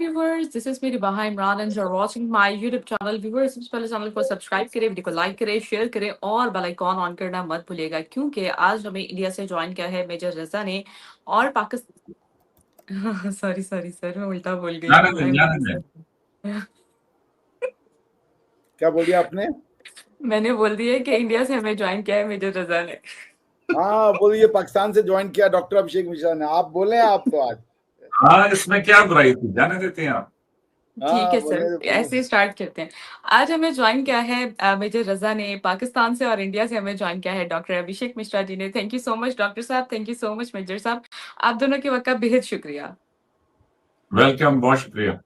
viewers, this is मेरी बहा Imran and you're watching my YouTube channel. Viewers, सबसे पहले चैनल को सब्सक्राइब करें, वीडियो को लाइक करें, शेयर करें और बेल आइकॉन ऑन करना मत भूलिएगा क्योंकि आज हमें इंडिया से ज्वाइन किया है मेजर रजा ने और पाकिस्तान सॉरी सॉरी सर, मैं उल्टा बोल गई। क्या बोल दिया आपने? मैंने बोल दिया कि इंडिया से हमें ज्वाइन किया है मेजर रजा ने। हाँ बोलिए, पाकिस्तान से ज्वाइन किया डॉक्टर अभिषेक मिश्रा ने। आप बोले आप तो आज। हाँ, इसमें क्या बुराई थी, जाने देते हैं आप। ठीक है सर, ऐसे स्टार्ट करते हैं। आज हमें ज्वाइन किया है मेजर रजा ने पाकिस्तान से और इंडिया से हमें ज्वाइन किया है डॉक्टर अभिषेक मिश्रा जी ने। Thank you so much doctor साहब, thank you so much major साहब, आप दोनों के वक्त का बेहद शुक्रिया। वेलकम, बहुत शुक्रिया।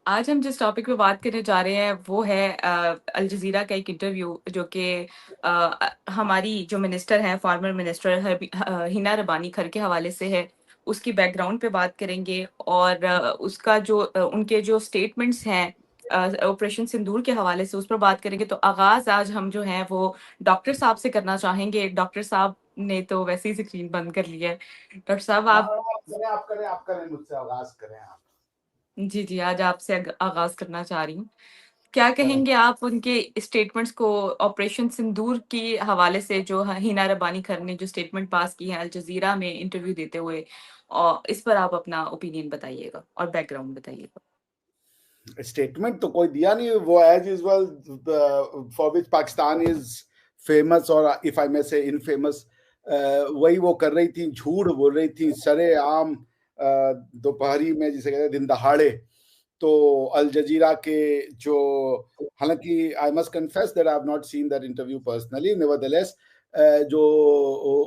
आज हम जिस टॉपिक पे बात करने जा रहे हैं वो है अल जजीरा का एक इंटरव्यू जो कि हमारी जो मिनिस्टर हैं, फॉर्मर मिनिस्टर हिना रबानी खर के हवाले से है। उसकी बैकग्राउंड पे बात करेंगे और उसका जो उनके जो स्टेटमेंट्स हैं ऑपरेशन सिंदूर के हवाले से उस पर बात करेंगे। तो आगाज आज हम जो है वो डॉक्टर साहब से करना चाहेंगे। डॉक्टर साहब ने तो वैसे ही स्क्रीन बंद कर लिया है। डॉक्टर साहब आप करें मुझसे आगाज करें आप। जी, आज आपसे आगाज करना चाह रही हूँ। क्या कहेंगे आप उनके स्टेटमेंट्स को, ऑपरेशन सिंदूर की हवाले से जो हिना रबानी खर ने जो स्टेटमेंट पास की है अल जजीरा में इंटरव्यू देते हुए, और इस पर आप अपना ओपिनियन बताइएगा और बैकग्राउंड बताइएगा। स्टेटमेंट तो कोई दिया नहीं, वो as usual for which Pakistan is famous और if I may say infamous, वही वो कर रही थी, झूठ बोल रही थी सरेआम दोपहरी में, जिसे कहते हैं दिन दहाड़े। तो अल जजीरा के जो, हालांकि I must confess that I have not seen that interview personally, nevertheless जो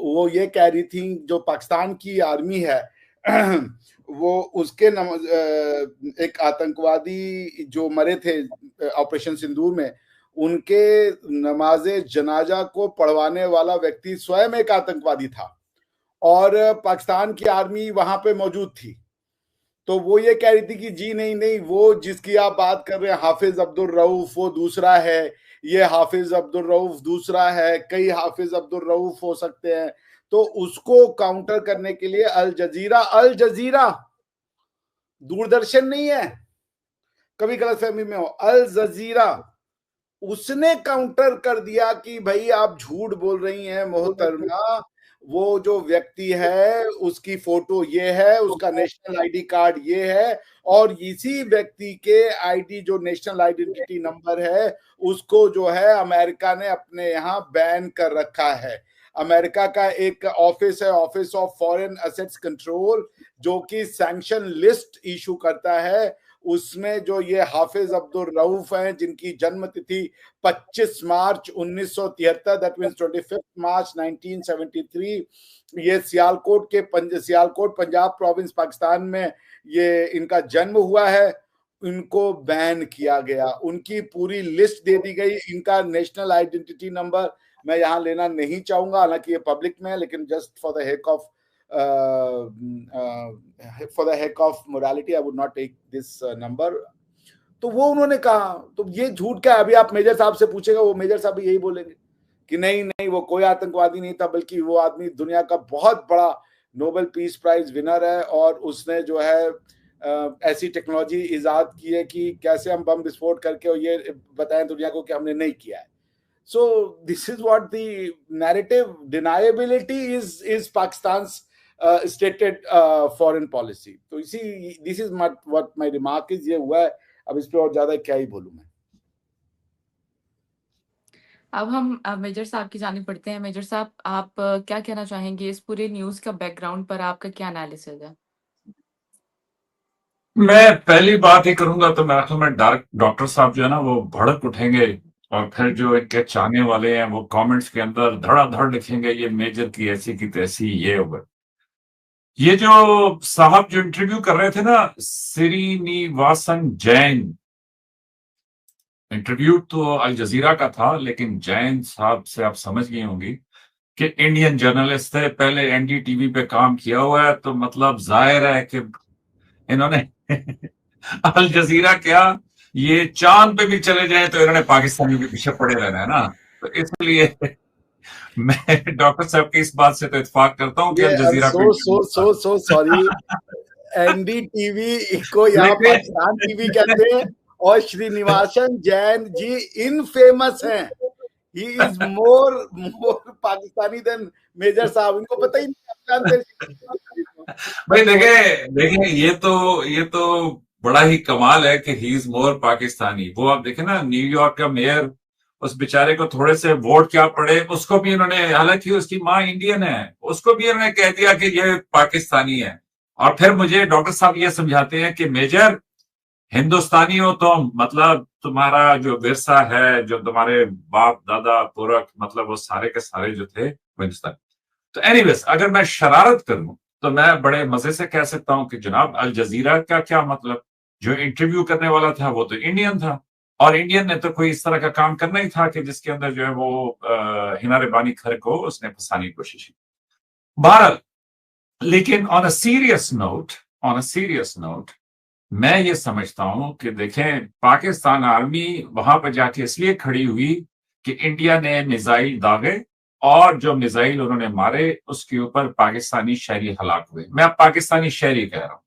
वो ये कह रही थी जो पाकिस्तान की आर्मी है वो उसके एक आतंकवादी जो मरे थे ऑपरेशन सिंदूर में, उनके नमाजे जनाजा को पढ़वाने वाला व्यक्ति स्वयं एक आतंकवादी था और पाकिस्तान की आर्मी वहां पे मौजूद थी। तो वो ये कह रही थी कि जी नहीं, वो जिसकी आप बात कर रहे हैं हाफिज अब्दुल रऊफ वो दूसरा है, ये हाफिज अब्दुल रऊफ दूसरा है, कई हाफिज अब्दुल रऊफ हो सकते हैं। तो उसको काउंटर करने के लिए अल जजीरा दूरदर्शन नहीं है, कभी गलतफहमी में हो, अल जजीरा उसने काउंटर कर दिया कि भाई आप झूठ बोल रही हैं मोहतरमा, वो जो व्यक्ति है उसकी फोटो ये है, उसका नेशनल आईडी कार्ड ये है और इसी व्यक्ति के आईडी जो नेशनल आइडेंटिटी नंबर है उसको जो है अमेरिका ने अपने यहाँ बैन कर रखा है। अमेरिका का एक ऑफिस है, office of foreign assets control, जो कि सैंक्शन लिस्ट इशू करता है। उसमें जो ये हाफिज अब्दुल रऊफ हैं जिनकी जन्म तिथि 25 मार्च 1973, दैट मींस 25 मार्च 1973, ये सियालकोट पंजाब प्रोविंस पाकिस्तान में ये इनका जन्म हुआ है। इनको बैन किया गया, उनकी पूरी लिस्ट दे दी गई। इनका नेशनल आइडेंटिटी नंबर मैं यहाँ लेना नहीं चाहूंगा, हालांकि ये पब्लिक में है, लेकिन just for the heck of morality I would not take this number. तो वो उन्होंने कहा, तो ये झूठ क्या है? अभी आप मेजर साहब से पूछेगा, वो मेजर साहब भी यही बोलेंगे कि नहीं वो कोई आतंकवादी नहीं था, बल्कि वो आदमी दुनिया का बहुत बड़ा नोबेल पीस प्राइज विनर है और उसने जो है ऐसी टेक्नोलॉजी इजाद की है कि कैसे हम बम विस्फोट करके और ये बताएं दुनिया को कि हमने नहीं किया है। So this is what the narrative deniability is Pakistan's stated foreign policy. तो इसी this is what my remark is, ये हुआ है। अब इस पे और ज्यादा क्या ही बोलूं मैं। अब हम मेजर साहब की जानिब पढ़ते हैं। मेजर साहब, आप क्या कहना चाहेंगे इस पूरे न्यूज का बैकग्राउंड पर? आपका क्या एनालिसिस है? मैं पहली बात ही करूंगा तो मेरे ख्याल में डॉक्टर साहब जो है ना वो भड़क उठेंगे और फिर जो इनके चाहने वाले हैं वो कमेंट्स के अंदर धड़ाधड़ लिखेंगे ये मेजर की ऐसी की तैसी ये होगा। ये जो साहब जो इंटरव्यू कर रहे थे ना, श्रीनिवासन जैन, इंटरव्यू तो अल जजीरा का था, लेकिन जैन साहब से आप समझ गए होंगी कि इंडियन जर्नलिस्ट थे, पहले एनडीटीवी पे काम किया हुआ है, तो मतलब जाहिर है कि इन्होंने अल जजीरा क्या, ये चांद पे भी चले जाए तो इन्होंने पाकिस्तानी के पीछे पड़े रहना है ना। तो इसलिए मैं डॉक्टर साहब की इस बात से तो इत्तेफाक करता हूँ कि अल जजीरा सो सॉरी एनडीटीवी को यहाँ लेकिन पाकिस्तान टीवी कहते हैं, और श्रीनिवासन जैन जी इनफेमस हैं। He is more Pakistani than major साहब। इनको पता ही नहीं, आप जानते हैं। भाई देखे ये तो बड़ा ही कमाल है कि ही इज मोर पाकिस्तानी। वो आप देखे ना, न्यूयॉर्क का मेयर, उस बेचारे को थोड़े से वोट क्या पड़े, उसको भी उन्होंने, हालांकि उसकी माँ इंडियन है, उसको भी उन्होंने कह दिया कि ये पाकिस्तानी है। और फिर मुझे डॉक्टर साहब ये समझाते हैं कि मेजर, हिंदुस्तानी हो तुम, मतलब तुम्हारा जो विरसा है, जो तुम्हारे बाप दादा पुरख, मतलब वो सारे के सारे जो थे वो हिंदुस्तानी। तो एनीवेज, अगर मैं शरारत करूं तो मैं बड़े मजे से कह सकता हूं कि जनाब अल जजीरा का क्या मतलब, जो इंटरव्यू करने वाला था वो तो इंडियन था, और इंडियन ने तो कोई इस तरह का काम करना ही था कि जिसके अंदर जो है वो हिना रबानी खर को उसने फंसाने की कोशिश की। बहरहाल, लेकिन ऑन अ सीरियस नोट मैं ये समझता हूं कि देखें, पाकिस्तान आर्मी वहां पर जाके इसलिए खड़ी हुई कि इंडिया ने मिसाइल दागे, और जो मिसाइल उन्होंने मारे उसके ऊपर पाकिस्तानी शहरी हलाक हुए। मैं अब पाकिस्तानी शहरी कह रहा हूं,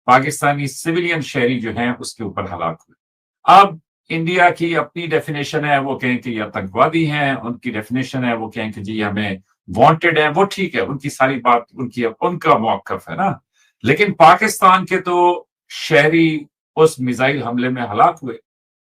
पाकिस्तानी सिविलियन शहरी जो हैं उसके ऊपर हलाक हुए। अब इंडिया की अपनी डेफिनेशन है, वो कहें कि ये आतंकवादी हैं, उनकी डेफिनेशन है वो कहें कि जी हमें वांटेड है, वो ठीक है, उनकी सारी बात, उनका मौकफ है ना। लेकिन पाकिस्तान के तो शहरी उस मिसाइल हमले में हलाक हुए,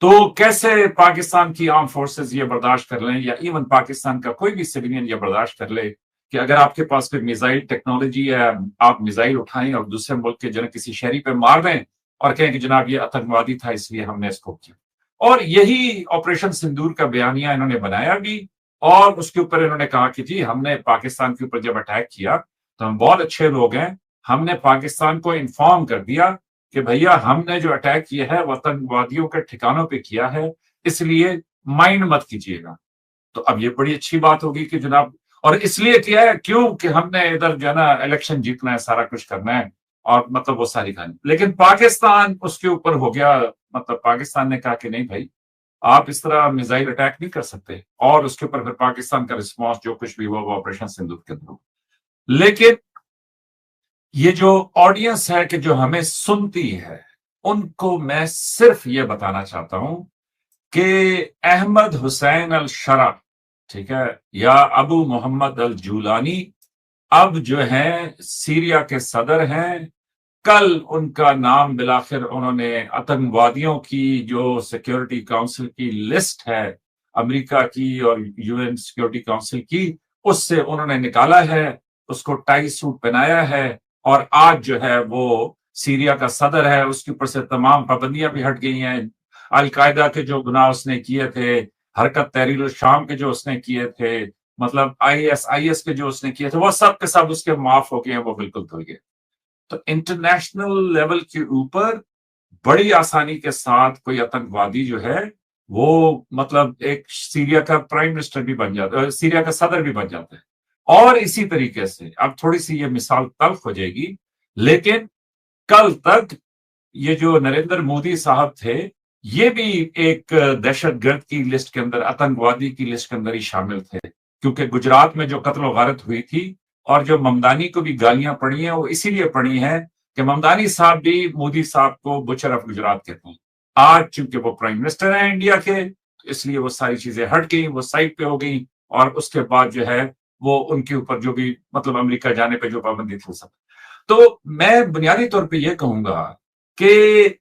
तो कैसे पाकिस्तान की आर्म फोर्सेस ये बर्दाश्त कर लें, या इवन पाकिस्तान का कोई भी सिविलियन ये बर्दाश्त कर ले कि अगर आपके पास कोई मिसाइल टेक्नोलॉजी है, आप मिसाइल उठाएं और दूसरे मुल्क के जन किसी शहरी पे मार दें और कहें कि जनाब ये आतंकवादी था इसलिए हमने इसको किया। और यही ऑपरेशन सिंदूर का बयानिया इन्होंने बनाया भी, और उसके ऊपर इन्होंने कहा कि जी हमने पाकिस्तान के ऊपर जब अटैक किया तो हम बहुत अच्छे लोग हैं, हमने पाकिस्तान को इन्फॉर्म कर दिया कि भैया हमने जो अटैक किया है वो आतंकवादियों के ठिकानों पे किया है, इसलिए माइंड मत कीजिएगा। तो अब ये बड़ी अच्छी बात होगी कि जनाब, और इसलिए किया है क्यों कि हमने इधर जो है ना इलेक्शन जीतना है, सारा कुछ करना है, और मतलब वो सारी कहानी। लेकिन पाकिस्तान उसके ऊपर हो गया, मतलब पाकिस्तान ने कहा कि नहीं भाई, आप इस तरह मिसाइल अटैक नहीं कर सकते, और उसके ऊपर फिर पाकिस्तान का रिस्पॉन्स जो कुछ भी हुआ वो ऑपरेशन सिंदूर के अंदर। लेकिन ये जो ऑडियंस है कि जो हमें सुनती है, उनको मैं सिर्फ ये बताना चाहता हूं कि अहमद हुसैन अल शरा, ठीक है, या अबू मोहम्मद अल जूलानी अब जो है सीरिया के सदर हैं। कल उनका नाम बिलाखिर उन्होंने आतंकवादियों की जो सिक्योरिटी काउंसिल की लिस्ट है अमेरिका की और यूएन सिक्योरिटी काउंसिल की, उससे उन्होंने निकाला है, उसको टाई सूट पहनाया है, और आज जो है वो सीरिया का सदर है। उसके ऊपर से तमाम पाबंदियां भी हट गई हैं। अलकायदा के जो गुनाह उसने किए थे, हरकत तहरीर शाम के जो उसने किए थे, मतलब आईएस के जो उसने किए थे, वो सब के सब उसके माफ हो गए हैं, वो बिल्कुल धुल गए। तो इंटरनेशनल लेवल के ऊपर बड़ी आसानी के साथ कोई आतंकवादी जो है वो मतलब एक सीरिया का प्राइम मिनिस्टर भी बन जाता है, सीरिया का सदर भी बन जाता है। और इसी तरीके से अब थोड़ी सी ये मिसाल तल्ख हो जाएगी, लेकिन कल तक ये जो नरेंद्र मोदी साहब थे, ये भी एक दहशतगर्द की लिस्ट के अंदर, आतंकवादी की लिस्ट के अंदर ही शामिल थे, क्योंकि गुजरात में जो कत्ल गारत हुई थी और जो ममदानी को भी गालियां पड़ी हैं, वो इसीलिए पड़ी हैं कि ममदानी साहब भी मोदी साहब को बुचर ऑफ गुजरात कहते हैं। आज चूंकि वो प्राइम मिनिस्टर हैं इंडिया के, इसलिए वो सारी चीजें हट गई, वो साइड पे हो गई, और उसके बाद जो है वो उनके ऊपर जो भी मतलब अमेरिका जाने पे जो पाबंदी थी सब। तो मैं बुनियादी तौर पे ये कहूंगा कि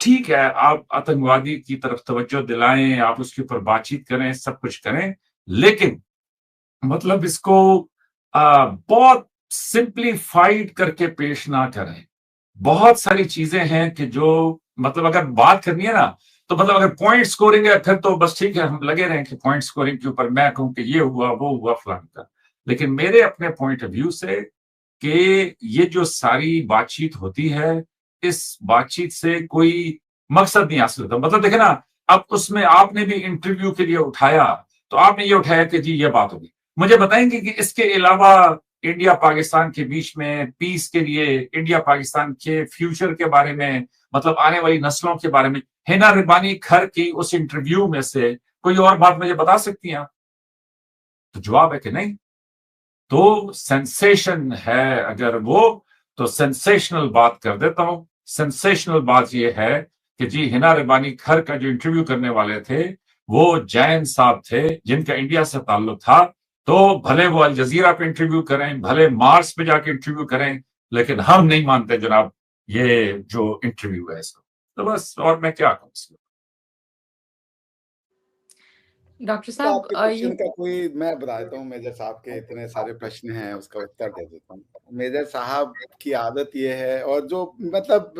ठीक है, आप आतंकवादी की तरफ तवज्जो दिलाएं, आप उसके ऊपर बातचीत करें, सब कुछ करें, लेकिन मतलब इसको बहुत सिंप्लीफाइड करके पेश ना करें। बहुत सारी चीजें हैं कि जो मतलब अगर बात करनी है ना, तो मतलब अगर पॉइंट स्कोरिंग है फिर तो बस ठीक है, हम लगे रहें कि पॉइंट स्कोरिंग के ऊपर मैं कहूं कि ये हुआ वो हुआ फलान का। लेकिन मेरे अपने पॉइंट ऑफ व्यू से कि ये जो सारी बातचीत होती है, इस बातचीत से कोई मकसद नहीं हासिल होता। मतलब देखे ना, अब उसमें आपने भी इंटरव्यू के लिए उठाया, तो आपने ये उठाया कि जी ये बात होगी। मुझे बताएंगे कि इसके अलावा इंडिया पाकिस्तान के बीच में पीस के लिए, इंडिया पाकिस्तान के फ्यूचर के बारे में, मतलब आने वाली नस्लों के बारे में, हिना रबानी खर की उस इंटरव्यू में से कोई और बात मुझे बता सकती हैं आप? तो जवाब है कि नहीं। तो सेंसेशन है अगर वो, तो सेंसेशनल बात कर देता हूं। सेंसेशनल बात यह है कि जी हिना रबानी खर का जो इंटरव्यू करने वाले थे वो जैन साहब थे जिनका इंडिया से ताल्लुक था। तो भले वो अल जजीरा पे इंटरव्यू करें, भले मार्स पे जाके इंटरव्यू करें, लेकिन हम नहीं मानते जनाब ये जो इंटरव्यू है इसको। तो बस और मैं क्या कहूँ। डॉक्टर तो साहब आपके क्वेश्चन का कोई मैं बता देता हूँ। मेजर साहब के इतने सारे प्रश्न हैं, उसका उत्तर दे देता हूँ। मेजर साहब की आदत ये है, और जो मतलब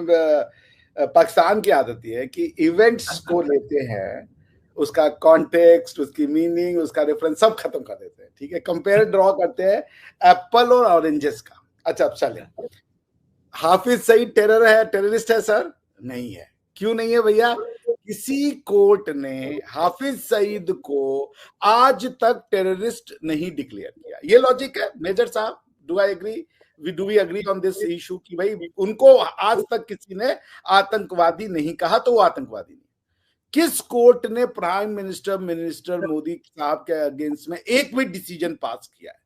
पाकिस्तान की आदत ये है कि इवेंट्स को लेते हैं, उसका कॉन्टेक्स्ट, उसकी मीनिंग, उसका रेफरेंस सब खत्म कर देते हैं। ठीक है, कंपेयर ड्रॉ करते हैं एप्पल और ऑरेंजेस का। अच्छा, अब चले। हाफिज सईद टेरर है, टेररिस्ट है सर? नहीं है। क्यों नहीं है भैया? किसी कोर्ट ने हाफिज सईद को आज तक टेररिस्ट नहीं डिक्लेयर किया। ये लॉजिक है मेजर साहब। Do I agree? Do we agree on this issue कि भाई उनको आज तक किसी ने आतंकवादी नहीं कहा, तो वो आतंकवादी नहीं। किस कोर्ट ने प्राइम मिनिस्टर मोदी साहब के अगेंस्ट में एक भी डिसीजन पास किया है?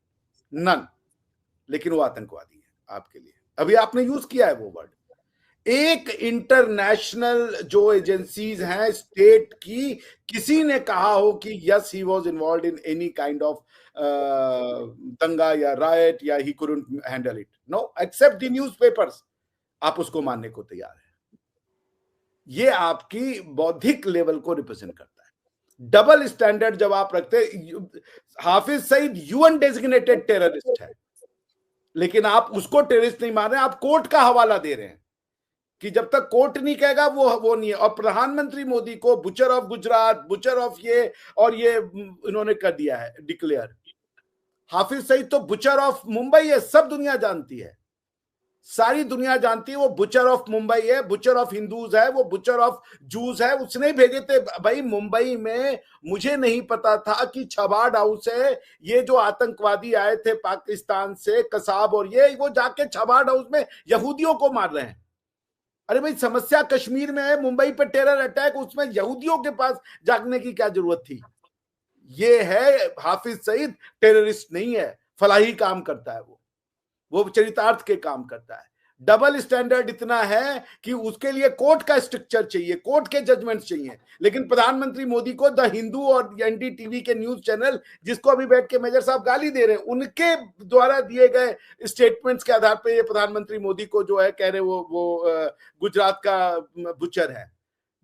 नन। लेकिन वो आतंकवादी है आपके लिए। अभी आपने यूज किया है वो वर्ड। एक इंटरनेशनल जो एजेंसीज हैं स्टेट की, किसी ने कहा हो कि yes he was involve in any kind of दंगा या रायट या he couldn't handle it? No, except the newspapers. आप उसको मानने को तैयार है। ये आपकी बौद्धिक लेवल को रिप्रेजेंट करता है। डबल स्टैंडर्ड जब आप रखते, Hafiz Saeed UN designated terrorist है, लेकिन आप उसको टेररिस्ट नहीं मान रहे, आप कोर्ट का हवाला दे रहे हैं कि जब तक कोर्ट नहीं कहेगा वो नहीं है। और प्रधानमंत्री मोदी को butcher of Gujarat, butcher of ये और ये इन्होंने कर दिया है डिक्लेयर। हाफिज सईद तो बुचर ऑफ मुंबई है, सब दुनिया जानती है, सारी दुनिया जानती है। वो बुचर ऑफ मुंबई है, बुचर ऑफ हिंदूज है, वो बुचर ऑफ जूस है। उसने भेजे थे भाई मुंबई में। मुझे नहीं पता था कि छबाड हाउस है, ये जो आतंकवादी आए थे पाकिस्तान से, कसाब और ये, वो जाके छबाड हाउस में यहूदियों को मार रहे हैं। अरे भाई, समस्या कश्मीर में है, मुंबई पे टेरर अटैक, उसमें यहूदियों के पास जागने की क्या जरूरत थी? ये है हाफिज सईद टेररिस्ट नहीं है, फलाही काम करता है वो चरितार्थ के काम करता है। डबल स्टैंडर्ड इतना है कि उसके लिए कोर्ट का स्ट्रक्चर चाहिए, कोर्ट के जजमेंट चाहिए। लेकिन प्रधानमंत्री मोदी को द हिंदू और एनडीटीवी के न्यूज चैनल, जिसको अभी बैठ के मेजर साहब गाली दे रहे हैं, उनके द्वारा दिए गए स्टेटमेंट्स के आधार पर ये प्रधानमंत्री मोदी को जो है कह रहे वो गुजरात का बुचर है।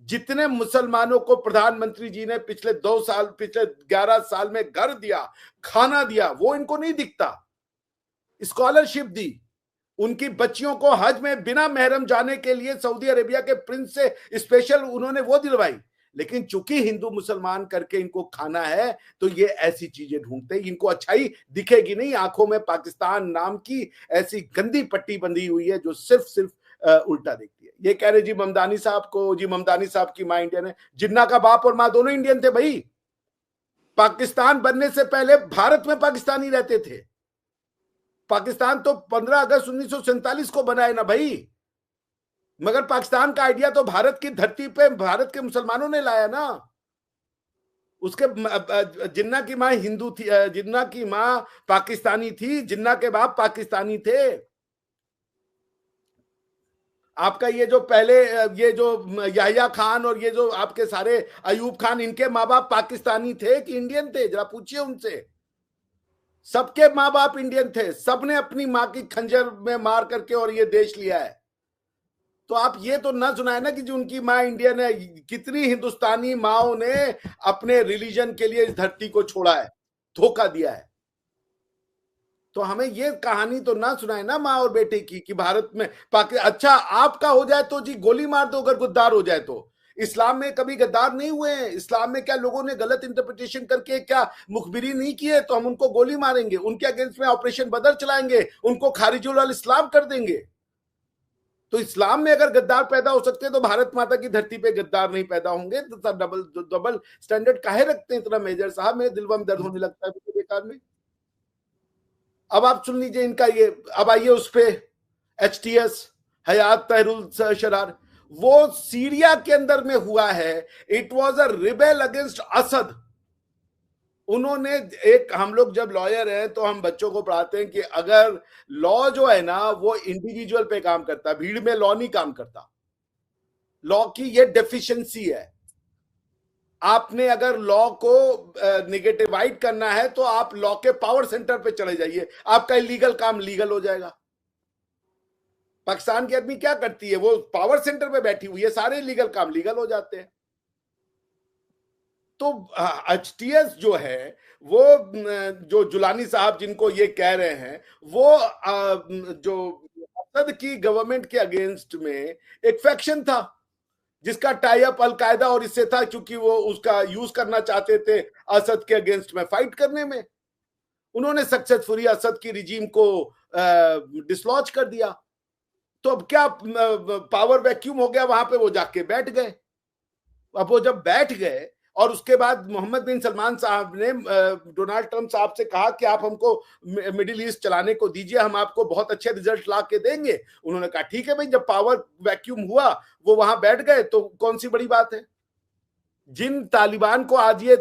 जितने मुसलमानों को प्रधानमंत्री जी ने पिछले 11 साल में घर दिया, खाना दिया, वो इनको नहीं दिखता। स्कॉलरशिप दी, उनकी बच्चियों को हज में बिना महरम जाने के लिए सऊदी अरेबिया के प्रिंस से स्पेशल उन्होंने वो दिलवाई। लेकिन चूंकि हिंदू मुसलमान करके इनको खाना है, तो ये ऐसी चीजें ढूंढते, इनको अच्छाई दिखेगी नहीं। आंखों में पाकिस्तान नाम की ऐसी गंदी पट्टी बंधी हुई है जो सिर्फ उल्टा देखती है। ये कह रहे जी ममदानी साहब को, जी ममदानी साहब की मां इंडियन है। जिन्ना का बाप और मां दोनों इंडियन थे भाई। पाकिस्तान बनने से पहले भारत में पाकिस्तानी रहते थे। पाकिस्तान तो 15 अगस्त 1947 को बना है ना भाई, मगर पाकिस्तान का आइडिया तो भारत की धरती पे भारत के मुसलमानों ने लाया ना। उसके जिन्ना की मां हिंदू थी, जिन्ना की मां पाकिस्तानी थी, जिन्ना के बाप पाकिस्तानी थे। आपका ये जो पहले ये जो याहिया खान और ये जो आपके सारे अयूब खान, इनके माँ बाप पाकिस्तानी थे कि इंडियन थे? जरा पूछिए उनसे। सबके माँ बाप इंडियन थे, सबने अपनी माँ की खंजर में मार करके और ये देश लिया है। तो आप ये तो ना सुनाए ना कि जो उनकी माँ इंडियन है। कितनी हिंदुस्तानी माओ ने अपने रिलीजन के लिए इस धरती को छोड़ा है, धोखा दिया है। तो हमें ये कहानी तो ना सुनाए ना माँ और बेटे की कि भारत में अच्छा आपका हो जाए तो जी गोली मार दो अगर गद्दार हो जाए तो। इस्लाम में कभी गद्दार नहीं हुए हैं। इस्लाम में क्या लोगों ने गलत इंटरप्रिटेशन करके क्या मुखबिरी नहीं की है तो हम उनको गोली मारेंगे, उनके अगेंस्ट में ऑपरेशन बदर चलाएंगे, उनको खारिजुल अल इस्लाम कर देंगे? तो इस्लाम में अगर गद्दार पैदा हो सकते हैं तो भारत माता की धरती पे गद्दार नहीं पैदा होंगे? तो डबल स्टैंडर्ड काहे रखते हैं इतना मेजर साहब? मेरे दिल में दर्द होने लगता है बेकार में। अब आप सुन लीजिए इनका ये। अब आइए उस पे HTS हयात तहरुल शरार, वो सीरिया के अंदर में हुआ है। It was a rebel against Asad. उन्होंने एक, हम लोग जब लॉयर हैं तो हम बच्चों को पढ़ाते हैं कि अगर लॉ जो है ना वो इंडिविजुअल पे काम करता है, भीड़ में लॉ नहीं काम करता। लॉ की ये डेफिशिएंसी है। आपने अगर लॉ को निगेटिवाइड करना है तो आप लॉ के पावर सेंटर पे चले जाइए, आपका इलीगल काम लीगल हो जाएगा। पाकिस्तान की आदमी क्या करती है, वो पावर सेंटर पे बैठी हुई है, सारे इलीगल काम लीगल हो जाते हैं। तो एचटीएस जो है वो जो जुलानी साहब जिनको ये कह रहे हैं, वो जो असद की गवर्नमेंट के अगेंस्ट में एक फैक्शन था जिसका टाई अप अलकायदा और इससे था, क्योंकि वो उसका यूज करना चाहते थे असद के अगेंस्ट में फाइट करने में। उन्होंने सक्सेसफुली असद की रिजीम को डिसलॉज कर दिया। तो अब क्या पावर वैक्यूम हो गया वहां पे, वो जाके बैठ गए। अब वो जब बैठ गए और उसके बाद मोहम्मद बिन सलमान साहब ने डोनाल्ड ट्रंप साहब से कहा कि आप हमको मिडिल ईस्ट चलाने को दीजिए, हम आपको बहुत अच्छे रिजल्ट ला के देंगे। उन्होंने कहा ठीक है भाई, जब पावर वैक्यूम हुआ वो वहां बैठ गए तो कौन सी बड़ी बात है। जिन तालिबान को आज ये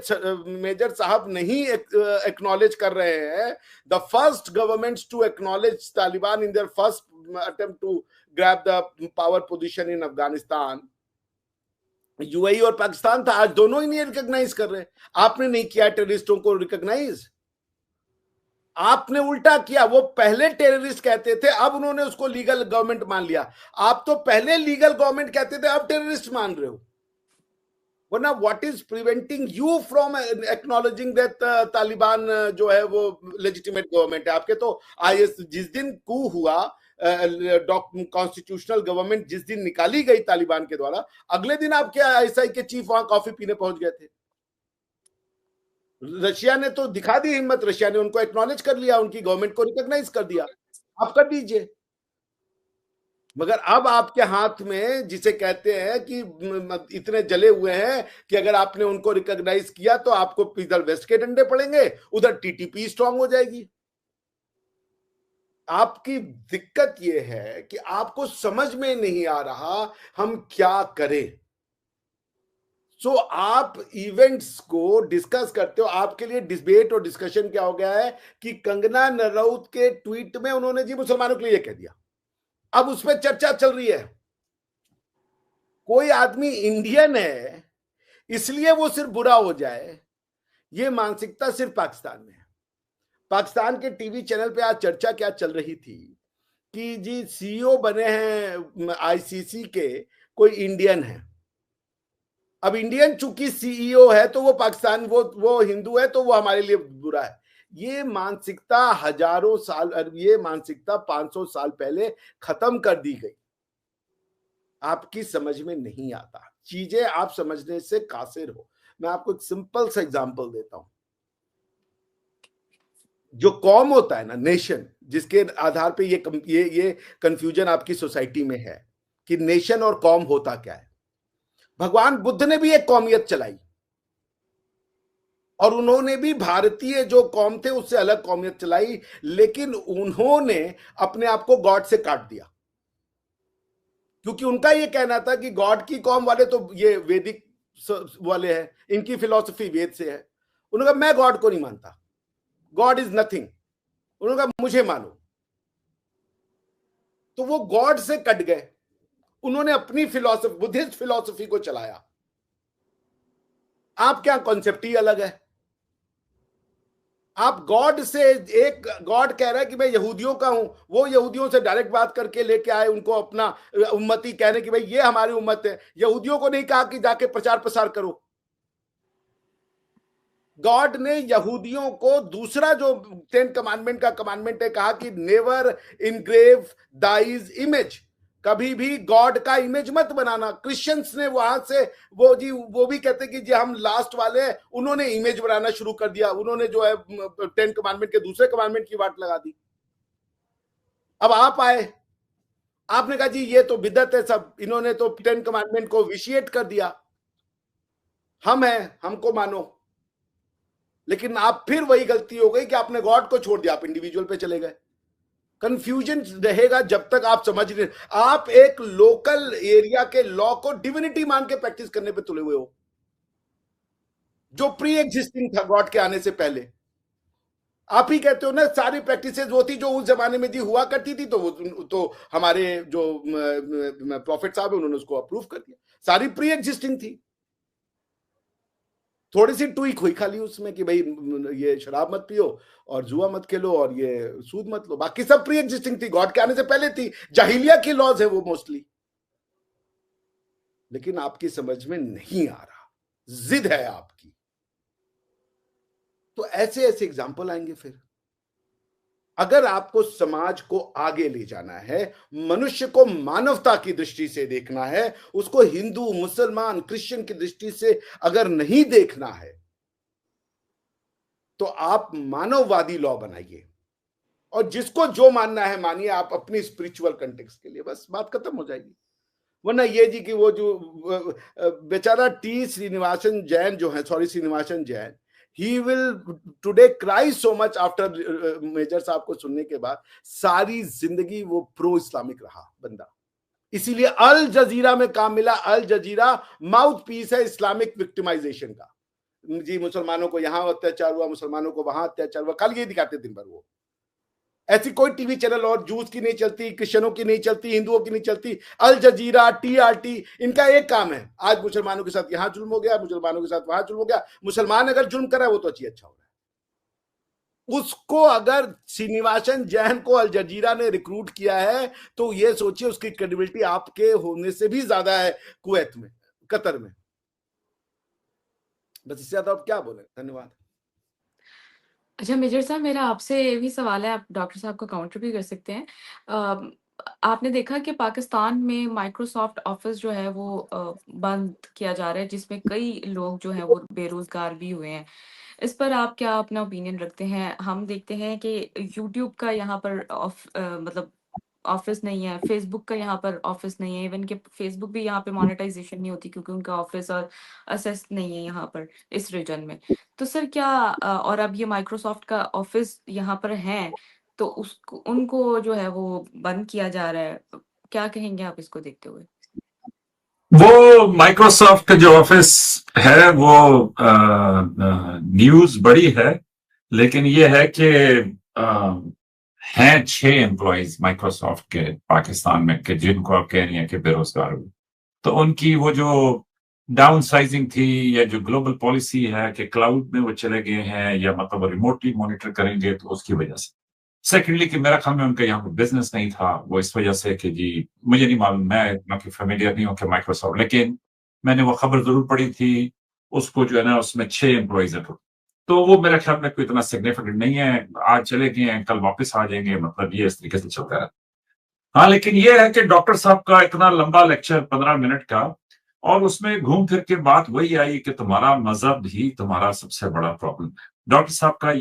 मेजर साहब नहीं एक्नॉलेज कर रहे हैं, the first governments to acknowledge Taliban in their first attempt to grab the power position in Afghanistan, UAE और पाकिस्तान था। आज दोनों ही नहीं रिकॉग्नाइज कर रहे। आपने नहीं किया टेररिस्टों को रिकॉग्नाइज, आपने उल्टा किया। वो पहले टेररिस्ट कहते थे, अब उन्होंने उसको लीगल गवर्नमेंट मान लिया। आप तो पहले लीगल गवर्नमेंट कहते थे, अब टेररिस्ट मान रहे हो। वरना what is preventing you from acknowledging that Taliban जो है वो लेजिटिमेट गवर्नमेंट है। आपके तो आईएस जिस दिन कू हुआ, कॉन्स्टिट्यूशनल गवर्नमेंट जिस दिन निकाली गई तालिबान के द्वारा, अगले दिन आपके आईएसआई के चीफ वहां कॉफी पीने पहुंच गए थे। रशिया ने तो दिखा दी हिम्मत, रशिया ने उनको एक्नॉलेज कर लिया, उनकी गवर्नमेंट को रिकॉग्नाइज कर दिया। आप कर दीजिए। मगर अब आपके हाथ में, जिसे कहते हैं कि इतने जले हुए हैं कि अगर आपने उनको रिकॉग्नाइज किया तो आपको इधर वेस्ट के डंडे पड़ेंगे, उधर टीटीपी स्ट्रांग हो जाएगी। आपकी दिक्कत यह है कि आपको समझ में नहीं आ रहा हम क्या करें। सो आप इवेंट्स को डिस्कस करते हो। आपके लिए डिबेट और डिस्कशन क्या हो गया है कि कंगना रनौत के ट्वीट में उन्होंने जी मुसलमानों के लिए कह दिया, अब उस पर चर्चा चल रही है। कोई आदमी इंडियन है इसलिए वो सिर्फ बुरा हो जाए, ये मानसिकता सिर्फ पाकिस्तान में है। पाकिस्तान के टीवी चैनल पे आज चर्चा क्या चल रही थी कि जी सीईओ बने हैं आईसीसी के कोई इंडियन है। अब इंडियन चूंकि सीईओ है तो वो पाकिस्तान, वो हिंदू है तो वो हमारे लिए बुरा है। ये मानसिकता हजारों साल, ये मानसिकता 500 साल पहले खत्म कर दी गई। आपकी समझ में नहीं आता, चीजें आप समझने से कासिर हो। मैं आपको एक सिंपल सा एग्जांपल देता हूं। जो कौम होता है ना, नेशन, जिसके आधार पे ये कंफ्यूजन आपकी सोसाइटी में है कि नेशन और कौम होता क्या है। भगवान बुद्ध ने भी एक कौमियत चलाई और उन्होंने भी भारतीय जो कौम थे उससे अलग कौमियत चलाई, लेकिन उन्होंने अपने आप को गॉड से काट दिया, क्योंकि उनका यह कहना था कि गॉड की कौम वाले तो ये वैदिक वाले हैं, इनकी फिलॉसफी वेद से है। उन्होंने कहा मैं गॉड को नहीं मानता, गॉड इज नथिंग। उन्होंने कहा मुझे मानो। तो वो गॉड से कट गए, उन्होंने अपनी फिलॉसफी, बुद्धिस्ट फिलॉसफी को चलाया। आप क्या, कॉन्सेप्ट ही अलग है। आप गॉड से, एक गॉड कह रहा है कि मैं यहूदियों का हूं, वो यहूदियों से डायरेक्ट बात करके लेके आए उनको अपना उम्मती कहने की भाई ये हमारी उम्मत है। यहूदियों को नहीं कहा कि जाके प्रचार प्रसार करो। गॉड ने यहूदियों को दूसरा जो 10 कमांडमेंट का कमांडमेंट है कहा कि नेवर इनग्रेव दाइज इमेज, कभी भी गॉड का इमेज मत बनाना। क्रिश्चियंस ने वहां से वो भी कहते कि जी हम लास्ट वाले हैं, उन्होंने इमेज बनाना शुरू कर दिया। उन्होंने जो है 10 कमांडमेंट के दूसरे कमांडमेंट की बात लगा दी। अब आप आए, आपने कहा जी ये तो बिदअत है सब, इन्होंने तो 10 कमांडमेंट को विशिएट कर दिया, हम हैं, हमको मानो। लेकिन आप फिर वही गलती हो गई कि आपने गॉड को छोड़ दिया, आप इंडिविजुअल पे चले गए। कंफ्यूजन रहेगा जब तक आप समझ रहे। आप एक लोकल एरिया के लॉ को डिविनिटी मान के प्रैक्टिस करने पे तुले हुए हो। जो प्री एग्जिस्टिंग था गॉड के आने से पहले। आप ही कहते हो ना सारी प्रैक्टिसेस वो थी जो उस जमाने में जी हुआ करती थी, तो हमारे जो प्रॉफिट साहब है उन्होंने उसको अप्रूव कर दिया, सारी प्री एग्जिस्टिंग थी। थोड़ी सी ट्वीक हुई खाली उसमें कि भाई ये शराब मत पियो और जुआ मत खेलो और ये सूद मत लो, बाकी सब प्री एग्जिस्टिंग थी, गॉड के आने से पहले थी, जाहिलिया की लॉज है वो मोस्टली। लेकिन आपकी समझ में नहीं आ रहा, जिद है आपकी। तो ऐसे ऐसे एग्जाम्पल आएंगे। फिर अगर आपको समाज को आगे ले जाना है, मनुष्य को मानवता की दृष्टि से देखना है, उसको हिंदू मुसलमान क्रिश्चियन की दृष्टि से अगर नहीं देखना है, तो आप मानववादी लॉ बनाइए और जिसको जो मानना है मानिए, आप अपनी स्पिरिचुअल कंटेक्स्ट के लिए, बस बात खत्म हो जाएगी। वरना ये जी कि वो जो बेचारा टी श्रीनिवासन जैन जो है, sorry Srinivasan Jain, he will today cry so much after major साहब को सुनने के बाद। सारी जिंदगी वो प्रो इस्लामिक रहा बंदा, इसीलिए अल जजीरा में काम मिला। अल जजीरा माउथ पीस है इस्लामिक विक्टिमाइजेशन का। जी मुसलमानों को यहां अत्याचार हुआ, मुसलमानों को वहां अत्याचार हुआ, कल ये दिखाते दिन भर। वो ऐसी कोई टीवी चैनल और जूस की नहीं चलती, क्रिश्चियनों की नहीं चलती, हिंदुओं की नहीं चलती। अल जजीरा, टीआरटी, इनका एक काम है, आज मुसलमानों के साथ यहां जुल्म हो गया, मुसलमानों के साथ वहां जुल्म हो गया। मुसलमान अगर जुल्म कर रहा है वो तो अच्छा हो रहा है। उसको अगर श्रीनिवासन जैन को अल जजीरा ने रिक्रूट किया है तो ये सोचिए उसकी क्रेडिबिलिटी आपके होने से भी ज्यादा है कुवैत में, कतर में। बस इससे ज्यादा आप क्या बोले। धन्यवाद। अच्छा मेजर साहब, मेरा आपसे ये भी सवाल है, आप डॉक्टर साहब को काउंटर भी कर सकते हैं। अ, आपने देखा कि पाकिस्तान में माइक्रोसॉफ्ट ऑफिस जो है वो बंद किया जा रहा है, जिसमें कई लोग जो हैं वो बेरोजगार भी हुए हैं। इस पर आप क्या अपना ओपिनियन रखते हैं? हम देखते हैं कि यूट्यूब का यहाँ पर मतलब ऑफिस नहीं है, फेसबुक का यहाँ पर ऑफिस नहीं है, इवन कि फेसबुक भी यहाँ पे मोनेटाइजेशन नहीं होती क्योंकि उनका ऑफिस और असेस नहीं है यहाँ पर इस रीजन में। तो सर क्या और अब ये माइक्रोसॉफ्ट का ऑफिस यहाँ पर है, तो उसको उनको जो है वो बंद किया जा रहा है, क्या कहेंगे आप इसको देखते हुए? वो माइक्रोसॉफ्ट का जो ऑफिस है वो न्यूज बड़ी है, लेकिन ये है कि हैं 6 एम्प्लॉयज माइक्रोसॉफ्ट के पाकिस्तान में के जिनको आप कह रही हैं कि बेरोजगार हुए। तो उनकी वो जो डाउन साइजिंग थी या जो ग्लोबल पॉलिसी है कि क्लाउड में वो चले गए हैं या मतलब रिमोटली मॉनिटर करेंगे, तो उसकी वजह से। सेकेंडली कि मेरा ख्याल में उनका यहाँ पर बिजनेस नहीं था, वो इस वजह से कि जी मुझे नहीं मालूम, मैं इतना कि फेमिलियर नहीं हूँ कि माइक्रोसॉफ्ट, लेकिन मैंने वो खबर जरूर पढ़ी थी। उसको जो है ना उसमें 6 एम्प्लॉयज है, तो वो मेरे ख्याल में कोई इतना सिग्निफिकेंट नहीं है। आज चले गए हैं, कल वापस आ जाएंगे, मतलब ये इस तरीके से चलता है। हाँ, लेकिन ये है कि डॉक्टर साहब का इतना लंबा लेक्चर 15 मिनट का, और उसमें घूम फिर के बात वही आई कि तुम्हारा मजहब ही तुम्हारा सबसे बड़ा प्रॉब्लम है। डॉक्टर साहब का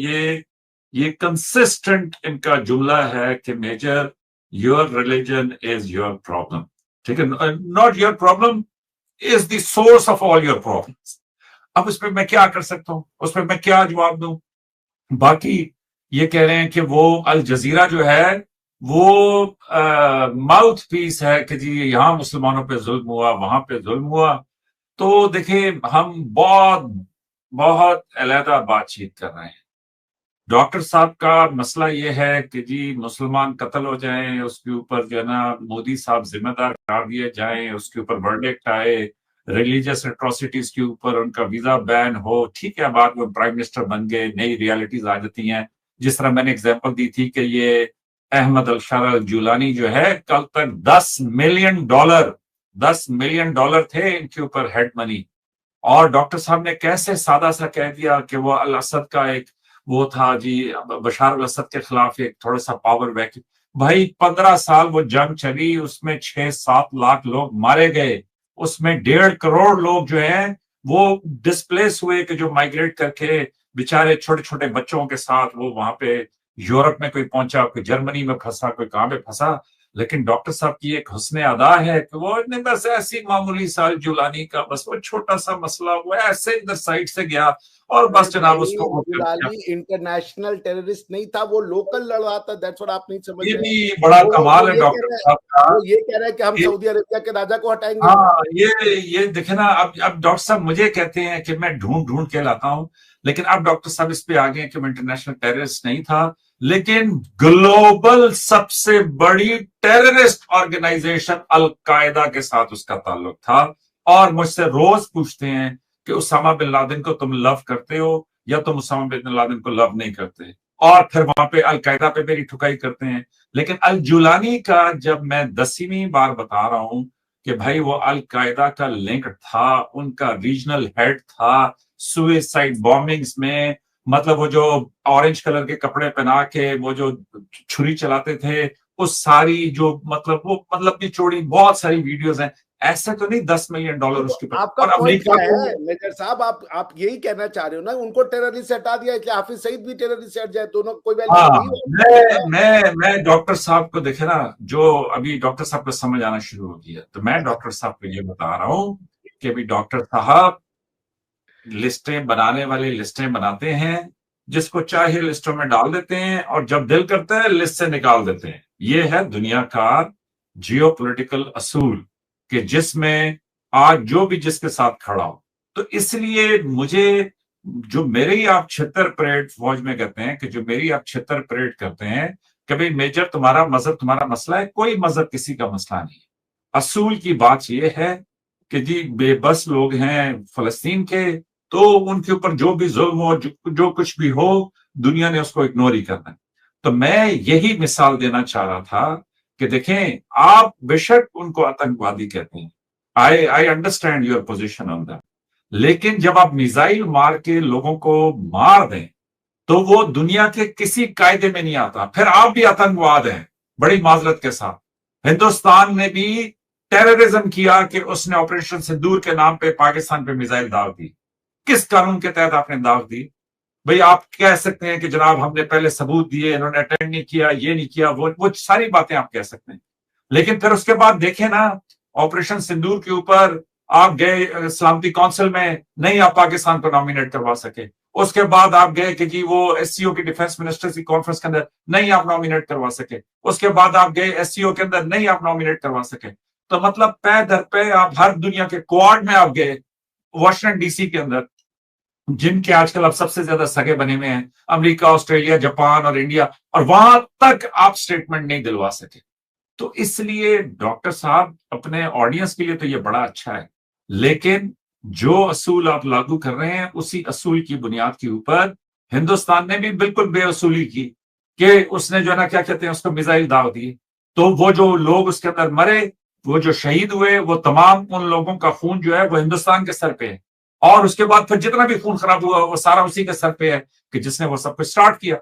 ये कंसिस्टेंट इनका जुमला है कि major your religion is your problem, ठीक है, not your problem is the source of all your problems. अब उस पर मैं क्या कर सकता हूं, उस पर मैं क्या जवाब दूं? बाकी ये कह रहे हैं कि वो अल जजीरा जो है वो माउथ पीस है कि जी यहां मुसलमानों पे जुल्म हुआ, वहां पे जुल्म हुआ। तो देखिए हम बहुत बहुत अलहदा बातचीत कर रहे हैं। डॉक्टर साहब का मसला ये है कि जी मुसलमान कत्ल हो जाएं, उसके ऊपर जो है ना मोदी साहब जिम्मेदार करार दिए जाएं, उसके ऊपर वर्डिक्ट आए, रिलीजियस एट्रोसिटीज के ऊपर उनका वीजा बैन हो, ठीक है, बाद में प्राइम मिनिस्टर बन गए, नई रियलिटीज आ जाती हैं। जिस तरह मैंने एग्जांपल दी थी कि ये अहमद अलशारा अल जुलानी जो है, कल तक $10 मिलियन थे इनके ऊपर हेड मनी, और डॉक्टर साहब ने कैसे सादा सा कह दिया कि वो अल असद का एक वो था जी, बशार अल असद के खिलाफ एक थोड़ा सा पावर वैक्यूम। भाई 15 साल वो जंग चली, उसमें 6-7 लाख लोग मारे गए, उसमें 1.5 करोड़ लोग जो हैं वो डिस्प्लेस हुए कि जो माइग्रेट करके बेचारे छोटे छोटे बच्चों के साथ वो वहां पे यूरोप में कोई पहुंचा, कोई जर्मनी में फंसा, कोई कहां पे फंसा। लेकिन डॉक्टर साहब की एक हुस्न अदा है कि वो ने बस ऐसी मामूली सा जुलानी का बस वो छोटा सा मसला वो ऐसे इधर साइड से गया और अरे बस जनाब भाई, उसको वो कर दिया। जुलानी इंटरनेशनल टेररिस्ट नहीं था, वो लोकल लड़ रहा था। दैट्स व्हाट आप नहीं समझ ये रहे हैं। भी बड़ा वो कमाल है ये कह डॉक्टर रहा है, साहब का। वो ये कह रहा है कि हम ये सऊदी अरेबिया के राजा को हटाएंगे। हाँ, ये देखे ना, अब डॉक्टर साहब मुझे कहते हैं कि मैं ढूंढ ढूंढ के लाता हूं, लेकिन अब डॉक्टर साहब इस पे आ गए कि मैं इंटरनेशनल टेररिस्ट नहीं था, लेकिन ग्लोबल सबसे बड़ी टेररिस्ट ऑर्गेनाइजेशन अल-कायदा के साथ उसका ताल्लुक था। और मुझसे रोज पूछते हैं कि उसामा बिन लादेन को तुम लव करते हो या तुम उसामा बिन लादेन को लव नहीं करते, और फिर वहां पे अल-कायदा पे मेरी ठुकाई करते हैं। लेकिन अल जुलानी का जब मैं 10वीं बार बता रहा हूं कि भाई वो अल-कायदा का लिंक था, उनका रीजनल हेड था, सुइसाइड बॉम्बिंग्स में, मतलब वो जो ऑरेंज कलर के कपड़े पहना के वो जो छुरी चलाते थे, उस सारी जो मतलब वो मतलब निचोड़ी बहुत सारी वीडियोस हैं। ऐसे तो नहीं $10 मिलियन तो उसके ऊपर। आपका और पॉइंट अमेरिका क्या को है मेजर साहब? आप यही कहना चाह रहे हो ना, उनको टेररिस्ट से हटा दिया इसलिए हाफिज सईद भी टेररिस्ट से हट जाए, दोनों कोई वैल्यू हाँ, नहीं है। मैं डॉक्टर साहब को देखे ना, जो अभी डॉक्टर साहब को समझ आना शुरू हो गया, तो मैं डॉक्टर साहब को ये बता रहा हूं कि अभी डॉक्टर साहब लिस्टें बनाने वाले लिस्टें बनाते हैं, जिसको चाहे लिस्टों में डाल देते हैं और जब दिल करता है लिस्ट से निकाल देते हैं। ये है दुनिया का जियोपॉलिटिकल असूल कि जिसमें आज जो भी जिसके साथ खड़ा हो। तो इसलिए मुझे जो मेरी आप छितर परेड फौज में कहते हैं कि जो मेरी आप छितर परेड करते हैं कि भाई मेजर तुम्हारा मजहब तुम्हारा मसला है, कोई मजहब किसी का मसला नहीं है। असूल की बात यह है कि जी बेबस लोग हैं फलस्तीन के, तो उनके ऊपर जो भी जुल्म हो जो कुछ भी हो दुनिया ने उसको इग्नोर ही करना है। तो मैं यही मिसाल देना चाह रहा था कि देखें, आप बेशक उनको आतंकवादी कहते हैं, I understand your position on that, लेकिन जब आप मिसाइल मार के लोगों को मार दें तो वो दुनिया के किसी कायदे में नहीं आता। फिर आप भी आतंकवाद हैं, बड़ी माजरत के साथ। हिंदुस्तान ने भी टेररिज्म किया कि उसने ऑपरेशन सिंदूर के नाम पे पाकिस्तान पे मिसाइल दाग दी। किस कानून के तहत आपने दाग दी? भाई आप कह सकते हैं कि जनाब हमने पहले सबूत दिए, इन्होंने अटेंड नहीं किया, ये नहीं किया, वो सारी बातें आप कह सकते हैं, लेकिन फिर उसके बाद देखें ना, ऑपरेशन सिंदूर के ऊपर आप गए सलामती काउंसिल में, नहीं आप पाकिस्तान को नॉमिनेट करवा सके। उसके बाद आप गए कि जी वो एससीओ की डिफेंस मिनिस्टर्स की कॉन्फ्रेंस के अंदर, नहीं आप नॉमिनेट करवा सके। उसके बाद आप गए एससीओ के अंदर, नहीं आप नॉमिनेट करवा सके। तो मतलब पे दर पे आप हर दुनिया के क्वाड में आप गए, वॉशिंगटन डीसी के अंदर, जिनके आजकल अब सबसे ज्यादा सगे बने हुए हैं अमेरिका, ऑस्ट्रेलिया, जापान और इंडिया, और वहां तक आप स्टेटमेंट नहीं दिलवा सके। तो इसलिए डॉक्टर साहब अपने ऑडियंस के लिए तो ये बड़ा अच्छा है, लेकिन जो असूल आप लागू कर रहे हैं उसी असूल की बुनियाद के ऊपर हिंदुस्तान ने भी बिल्कुल बेअसूली की कि उसने जो है ना क्या कहते हैं उसको मिसाइल दाव दी। तो वो जो लोग उसके अंदर मरे, वो जो शहीद हुए, वो तमाम उन लोगों का खून जो है वो हिंदुस्तान के सर पे है, और उसके बाद फिर जितना भी खून खराब हुआ वो सारा उसी के सर पे है कि जिसने वो सब कुछ स्टार्ट किया।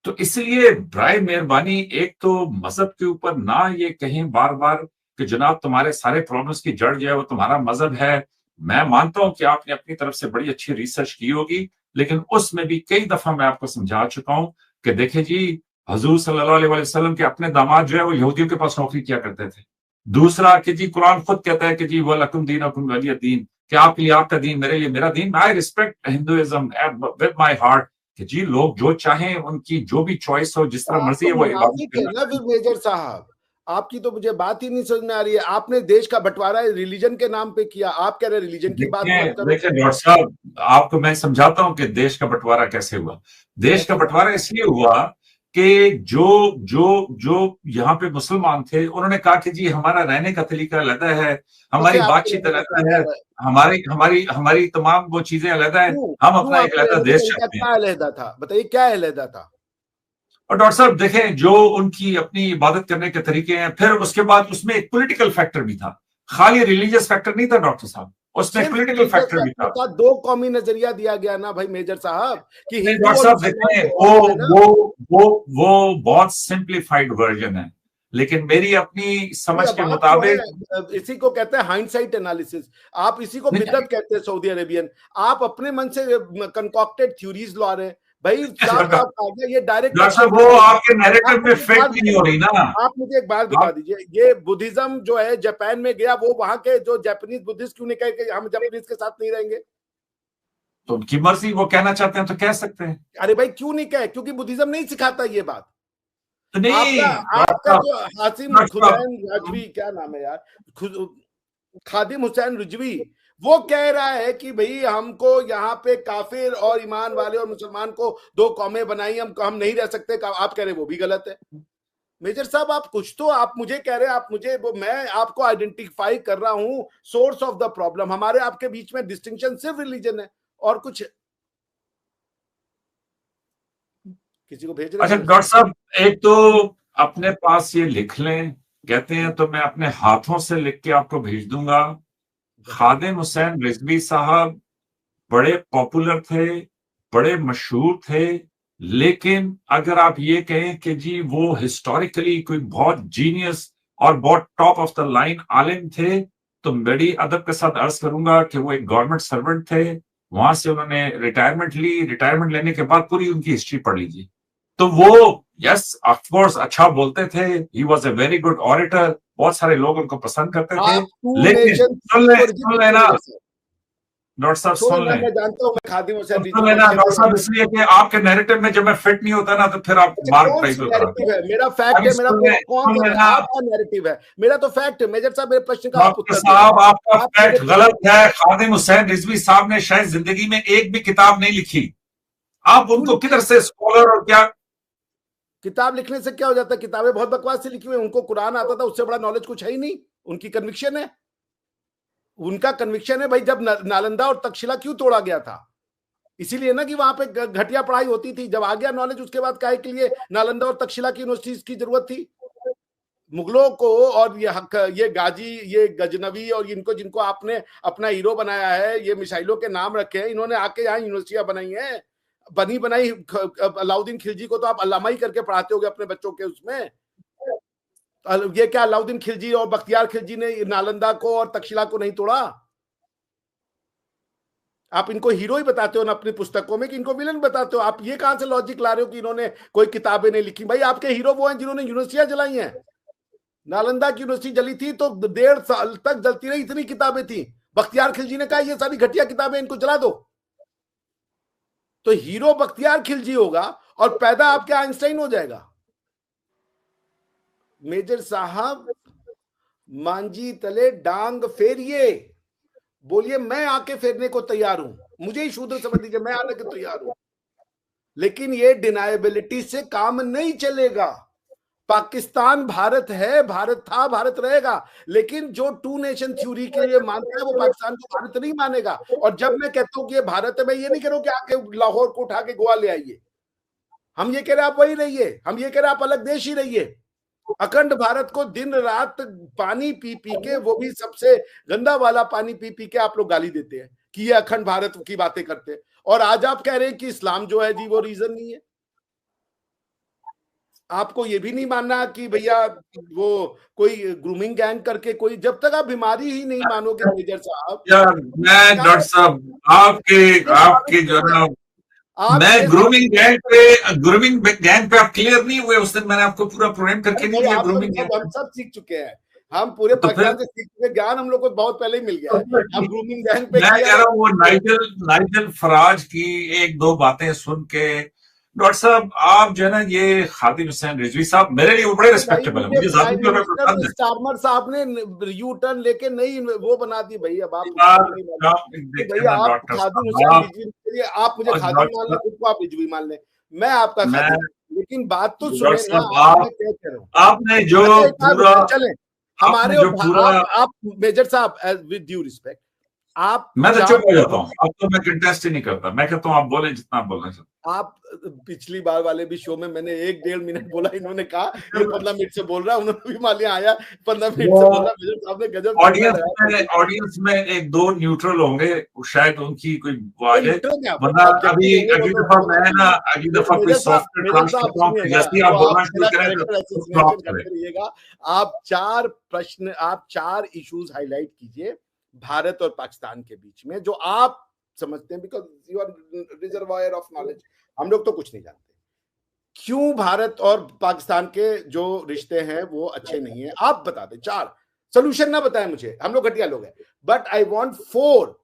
तो इसलिए बराए मेहरबानी एक तो मजहब के ऊपर ना ये कहें बार बार कि जनाब तुम्हारे सारे प्रॉब्लम्स की जड़ जो है वो तुम्हारा मजहब है। मैं मानता हूं कि आपने अपनी तरफ से बड़ी अच्छी रिसर्च की होगी, लेकिन उसमें भी कई दफा मैं आपको समझा चुका हूं कि देखें जी, हजूर सल्लल्लाहु अलैहि वसल्लम के अपने दामाद जो है वो यहूदियों के पास नौकरी किया करते थे। दूसरा कि जी कुरान खुद कहता है कि जी वह लकुम दीनुकुम वलिय दीन, कि आपके लिए आपका दीन, मेरे लिए मेरा दीन। I respect Hinduism with my heart कि जी लोग जो चाहें उनकी जो भी चॉइस हो, जिस तरह आप मर्जी तो है वो इबादत मुनाफिक है करना ना चाहिए। फिर मेजर साहब। आपकी तो मुझे बात ही नहीं समझ में आ रही है। आपने देश का बंटवारा रिलीजन के नाम पे किया, आप कह रहे रिलीजन की बात देखिए मत करो। देखिए डॉक्टर साहब, आपको मैं समझाता हूं कि देश का बंटवारा कैसे हुआ। देश का बंटवारा इसलिए हुआ कि जो जो जो यहाँ पे मुसलमान थे उन्होंने कहा कि जी हमारा रहने का तरीका अलग है, कैसे हमारी आपके बातचीत रहने का अलग तरीका है, अलग है? हमारी हमारी हमारी तमाम वो चीजें अलग है, क्यों हम क्यों अपना एक आपके अलग रहने का देश तरीका चाहते हैं। क्या अलहदा था? बताइए क्या अलहदा था? और डॉक्टर साहब देखें, जो उनकी अपनी इबादत करने के तरीके हैं, फिर उसके बाद उसमें एक पॉलिटिकल फैक्टर भी था, खाली रिलीजियस फैक्टर नहीं था डॉक्टर साहब, उसमें सिर्फ पॉलिटिकल रिलीजियस फैक्टर भी फैक्टर था। था। दो कौमी नजरिया दिया गया ना भाई मेजर साहब, कि नहीं हिंदू डॉक्टर और साहब मुसलमान देखें, तो वो और है ना। वो वो वो बहुत सिंप्लीफाइड वर्जन है, लेकिन मेरी अपनी समझ भैया के बात तो मुताबिक है, इसी को कहते हैं हाइंडसाइट एनालिसिस। आप इसी को नहीं, बिदअत कहते हैं सऊदी अरेबियन। आप अपने मन से कंकॉक्टेड थ्योरीज ला रहे हैं। भाई साफ साफ कहा गया, ये डायरेक्ट वो आपके नैरेटिव में फिट नहीं हो रही ना। आप मुझे एक बात बता दीजिए, ये बुद्धिज्म जो है जापान में गया, वो वहां के जो जापानीज बुद्धिस्ट क्यों नहीं कहे कि हम जापानीज के साथ नहीं रहेंगे? तो उनकी मर्जी, वो कहना चाहते हैं तो कह सकते हैं। अरे भाई क्यों नहीं कहे? क्योंकि बुद्धिज्म नहीं सिखाता ये बात। तो नहीं, आपका जो हासिम हुसैन रिजवी, क्या नाम है यार, खादिम हुसैन रिजवी, वो कह रहा है कि भाई हमको यहाँ पे काफिर और ईमान वाले और मुसलमान को दो कौमें बनाई, हम नहीं रह सकते। आप कह रहे वो भी गलत है। मेजर साहब आप कुछ तो, आप मुझे कह रहे हैं, आप मुझे वो, मैं आपको आइडेंटिफाई कर रहा हूं सोर्स ऑफ द प्रॉब्लम। हमारे आपके बीच में डिस्टिंक्शन सिर्फ रिलीजन है और कुछ किसी को भेज रहे। अच्छा डॉक्टर साहब, एक तो अपने पास ये लिख लें, कहते हैं तो मैं अपने हाथों से लिख के आपको भेज दूंगा। खादिम हुसैन रिजवी साहब बड़े पॉपुलर थे, बड़े मशहूर थे, लेकिन अगर आप ये कहें कि जी वो हिस्टोरिकली कोई बहुत जीनियस और बहुत टॉप ऑफ द लाइन आलिम थे, तो बड़ी अदब के साथ अर्ज करूंगा कि वो एक गवर्नमेंट सर्वेंट थे। वहां से उन्होंने रिटायरमेंट ली, रिटायरमेंट लेने के बाद पूरी उनकी हिस्ट्री पढ़ लीजिए। तो वो यस ऑफ कोर्स अच्छा बोलते थे, he was a very good orator, बहुत सारे लोग उनको पसंद करते थे। लेकिन सुन लेना डॉक्टर साहब, सुन लें, मैं जानता हूं, मैं खादिम हुसैन सुन लेना डॉक्टर साहब, इसलिए कि आपके नैरेटिव में जब मैं फिट नहीं होता ना तो फिर आप मार्क ट्राई नैरेटिव है, मेरा फैक्ट है, मेरा कौन सा आपका नैरेटिव है? मेरा तो फैक्ट है मेजर साहब। मेरे प्रश्न का डॉक्टर साहब आपका फैक्ट गलत है। खादिम हुसैन रिजवी साहब ने शायद जिंदगी में एक भी किताब नहीं लिखी। आप उनको किधर से स्कॉलर और क्या? किताब लिखने से क्या हो जाता है? किताबें बहुत बकवास से लिखी हुई। उनको कुरान आता था, उससे बड़ा नॉलेज कुछ है ही नहीं। उनकी कन्विक्शन है, उनका कन्विक्शन है भाई। जब नालंदा और तक्षशिला क्यों तोड़ा गया था? इसीलिए ना कि वहां पे घटिया पढ़ाई होती थी। जब आ गया नॉलेज, उसके बाद काहे के लिए नालंदा और तक्षशिला की यूनिवर्सिटीज की जरूरत थी? मुगलों को और ये गाजी, ये गजनवी और इनको, जिनको आपने अपना हीरो बनाया है, ये मिसाइलों के नाम रखे हैं, इन्होंने आके यहाँ यूनिवर्सिटियां बनाई हैं। बनी बनाई अलाउद्दीन खिलजी को तो आप अल्लामा ही करके पढ़ाते होगे अपने बच्चों के उसमें। ये क्या अलाउद्दीन खिलजी और बख्तियार खिलजी ने नालंदा को और तक्षशिला को नहीं तोड़ा? आप इनको हीरो ही बताते हो ना अपनी पुस्तकों में, कि इनको विलन बताते हो। आप ये कहां से लॉजिक ला रहे हो कि इन्होंने कोई किताबें नहीं लिखी? भाई आपके हीरो वो हैं जिन्होंने यूनिवर्सिटियां जलाई हैं। नालंदा की यूनिवर्सिटी जली थी तो 1.5 साल तक जलती रही, इतनी किताबें थी। बख्तियार खिलजी ने कहा ये सारी घटिया किताबें, इनको जला दो। तो हीरो बख्तियार खिलजी होगा और पैदा आपके आइंस्टाइन हो जाएगा। मेजर साहब, मांझी तले डांग फेरिए, बोलिए मैं आके फेरने को तैयार हूं। मुझे ही शूद्र समझ लीजिए, मैं आने को तैयार हूं। लेकिन ये डिनायबिलिटी से काम नहीं चलेगा। पाकिस्तान भारत है, भारत था, भारत रहेगा। लेकिन जो टू नेशन थ्योरी के लिए मानता है, वो पाकिस्तान को भारत नहीं मानेगा। और जब मैं कहता हूं कि ये भारत है, मैं ये नहीं कह रहा हूं कि आके लाहौर को उठा के गोवा ले आइए। हम ये कह रहे हैं आप वही रहिए, हम ये कह रहे हैं आप अलग देश ही रहिए। अखंड भारत को दिन रात पानी पी पी के, वो भी सबसे गंदा वाला पानी पी पी के आप लोग गाली देते हैं कि ये अखंड भारत की बातें करते हैं। और आज आप कह रहे हैं कि इस्लाम जो है जी वो रीजन नहीं है। आपको ये भी नहीं मानना कि भैया वो कोई ग्रूमिंग गैंग करके कोई, जब तक आप बीमारी ही नहीं मानोगे मेजर साहब। यार मैं डॉक्टर साहब आपके जो है, मैं ग्रूमिंग गैंग पे आप क्लियर नहीं हुए उस दिन। मैंने आपको पूरा प्रोग्राम करके नहीं दिया ग्रूमिंग गैंग। हम सब सीख चुके हैं, हम पूरे पाकिस्तान से सीख चुके, ज्ञान हम लोग को बहुत पहले ही मिल गया है। हम ग्रूमिंग गैंग पे, मैं कह रहा हूँ वो नाइजल फराज की एक दो बातें सुन के डॉक्टर साहब, आप जो है ना, ये खादिम हुसैन रिजवी साहब मेरे लिए वो बड़े रिस्पेक्टेबल है, मुझे स्टार्मर साहब ने यू टर्न लेके नहीं वो बना दी। भाई अब आप भैया, आप खादिम हुसैन रिजवी के लिए आप मुझे खादिम मान लें, खुद को आप रिजवी मान लें, मैं आपका खादिम। लेकिन बात तो सुने ना, मैं क्या कह रहा हूँ। आपने जो पूरा चले हमारे, आप मेजर साहब, विद ड्यू रिस्पेक्ट, आप, मैं तो चुप हो जाता हूँ। अब तो मैं कंटेस्ट ही नहीं करता, मैं कहता हूँ आप बोले जितना आप बोलना चाहते। आप पिछली बार वाले भी शो में मैंने 1-1.5 मिनट बोला, इन्होंने कहा ये 15 मिनट से बोल रहा है, उन्होंने भी मालिया आया 15 मिनट से बोल रहा। मेजर साहब ने गजब। ऑडियंस में एक दो न्यूट्रल होंगे, शायद उनकी कोई वरना अगली दफा कोई सॉफ्टवेयर जैसे आप बोलना शुरू करें। आप 4 प्रश्न, आप 4 इश्यूज हाईलाइट कीजिए भारत और पाकिस्तान के बीच में, जो आप समझते हैं, because you are reservoir of knowledge. हम लोग तो कुछ नहीं जानते क्यों भारत और पाकिस्तान के जो रिश्ते हैं वो अच्छे नहीं है। आप बता दें, 4 सोल्यूशन ना बताएं मुझे, हम लोग घटिया लोग हैं, but I want 4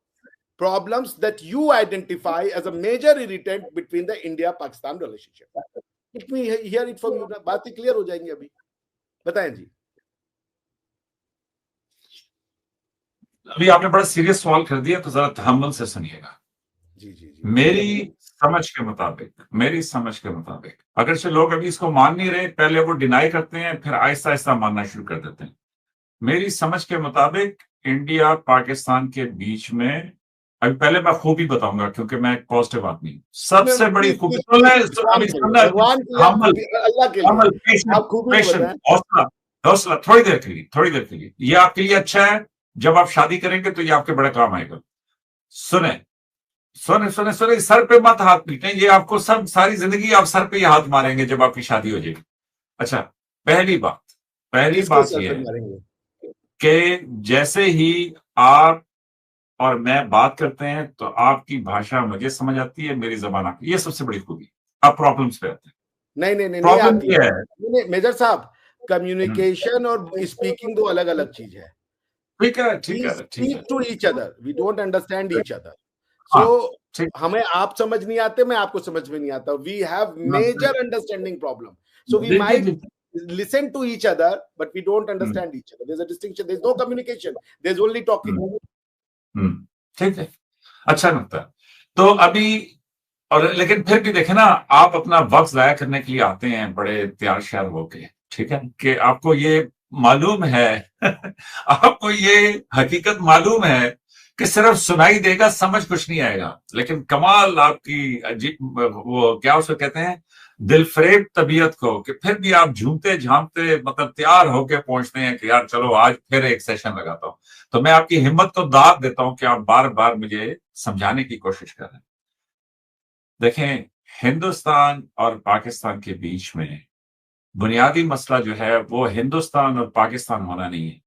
problems that you identify as a major irritant between the India-Pakistan relationship. Let me hear it from you. बातें क्लियर हो जाएंगी अभी, बताएं जी। अभी आपने बड़ा सीरियस सवाल कर दिया, तो जरा तहम्मुल से सुनिएगा। जी जी जी। मेरी समझ के मुताबिक अगर से लोग अभी इसको मान नहीं रहे, पहले वो डिनाई करते हैं, फिर आहिस्ता आहिस्ता मानना शुरू कर देते हैं। मेरी समझ के मुताबिक इंडिया पाकिस्तान के बीच में, अभी पहले मैं खूबी बताऊंगा क्योंकि मैं एक पॉजिटिव आदमी हूं, सबसे बड़ी खूबी हौसला, थोड़ी देर के लिए ये आपके लिए अच्छा है। जब आप शादी करेंगे तो ये आपके बड़े काम आएगा। सुने, सर पे मत हाथ पीटें, ये आपको सब सारी जिंदगी आप सर पे ही हाथ मारेंगे जब आपकी शादी हो जाएगी। अच्छा, पहली बात ये है कि जैसे ही आप और मैं बात करते हैं तो आपकी भाषा मुझे समझ आती है, मेरी जबान आपकी, ये सबसे बड़ी खूबी। अब प्रॉब्लम्स पे आते हैं। नहीं प्रॉब्लम ये है, मेजर साहब, कम्युनिकेशन और स्पीकिंग दो अलग अलग चीज है। ठीक है। Speak to each other, we don't understand each other, so हमें आप समझ नहीं आते, मैं आपको समझ में नहीं आता। We have major understanding problem, so we might listen to each other but we don't understand each other. There's a distinction, there's no communication, there's only talking. ठीक है, अच्छा लगता है। तो अभी और लेकिन फिर भी देखे ना, आप अपना वक्त जाया करने के लिए आते हैं बड़े तैयार श्यार होके, ठीक है, कि आपको ये मालूम है आपको ये हकीकत मालूम है कि सिर्फ सुनाई देगा, समझ कुछ नहीं आएगा। लेकिन कमाल आपकी अजीब, वो क्या उसको कहते हैं, दिलफरेब तबीयत को, कि फिर भी आप झूमते झामते मतलब तैयार होके पहुंचते हैं कि यार चलो आज फिर एक सेशन लगाता हूं। तो मैं आपकी हिम्मत को दाद देता हूं कि आप बार बार मुझे समझाने की कोशिश कर रहे हैं। देखें, हिंदुस्तान और पाकिस्तान के बीच में बुनियादी मसला जो है वो हिंदुस्तान और पाकिस्तान होना नहीं है।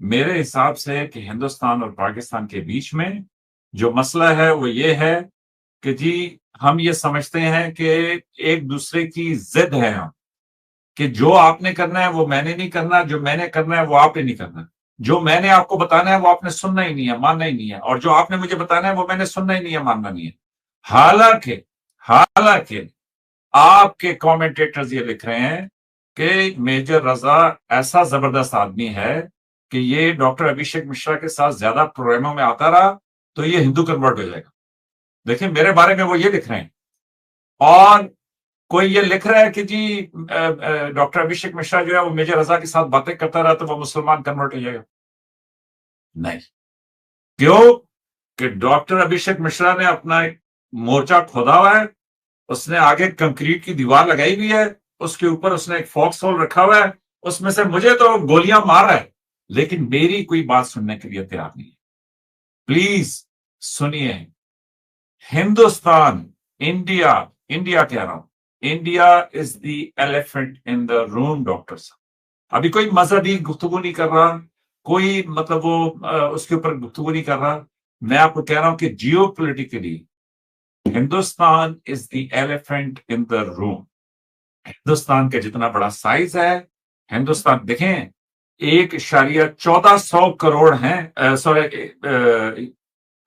मेरे हिसाब से कि हिंदुस्तान और पाकिस्तान के बीच में जो मसला है वो ये है कि जी हम ये समझते हैं कि एक दूसरे की जिद है हम, कि जो आपने करना है वो मैंने नहीं करना, जो मैंने करना है वो आपने नहीं करना, जो मैंने आपको बताना है वो आपने सुनना ही नहीं है, मानना ही नहीं है, और जो आपने मुझे बताना है वो मैंने सुनना ही नहीं है, मानना नहीं है। हालांकि आपके कमेंटेटर्स ये लिख रहे हैं कि मेजर रजा ऐसा जबरदस्त आदमी है कि ये डॉक्टर अभिषेक मिश्रा के साथ ज्यादा प्रोग्रामों में आता रहा तो ये हिंदू कन्वर्ट हो जाएगा। देखिए, मेरे बारे में वो ये लिख रहे हैं। और कोई ये लिख रहा है कि जी डॉक्टर अभिषेक मिश्रा जो है वो मेजर रजा के साथ बातें करता रहा तो वो मुसलमान कन्वर्ट हो जाएगा। नहीं, क्यों? कि डॉक्टर अभिषेक मिश्रा ने अपना एक मोर्चा खोदा हुआ है, उसने आगे कंक्रीट की दीवार लगाई हुई है, उसके ऊपर उसने एक फॉक्स होल रखा हुआ है, उसमें से मुझे तो गोलियां मार रहा है, लेकिन मेरी कोई बात सुनने के लिए तैयार नहीं है। प्लीज सुनिए, हिंदुस्तान, इंडिया कह रहा हूं, India is the elephant in the room doctor साहब। अभी कोई मजहबी गुफ्तगू नहीं कर रहा, कोई मतलब वो उसके ऊपर गुफ्तगू नहीं कर रहा। मैं आपको कह रहा हूं कि geopolitically Hindustan is the elephant in the room. Hindustan का जितना बड़ा साइज है, हिंदुस्तान देखें 1.14 करोड़ हैं, सॉरी,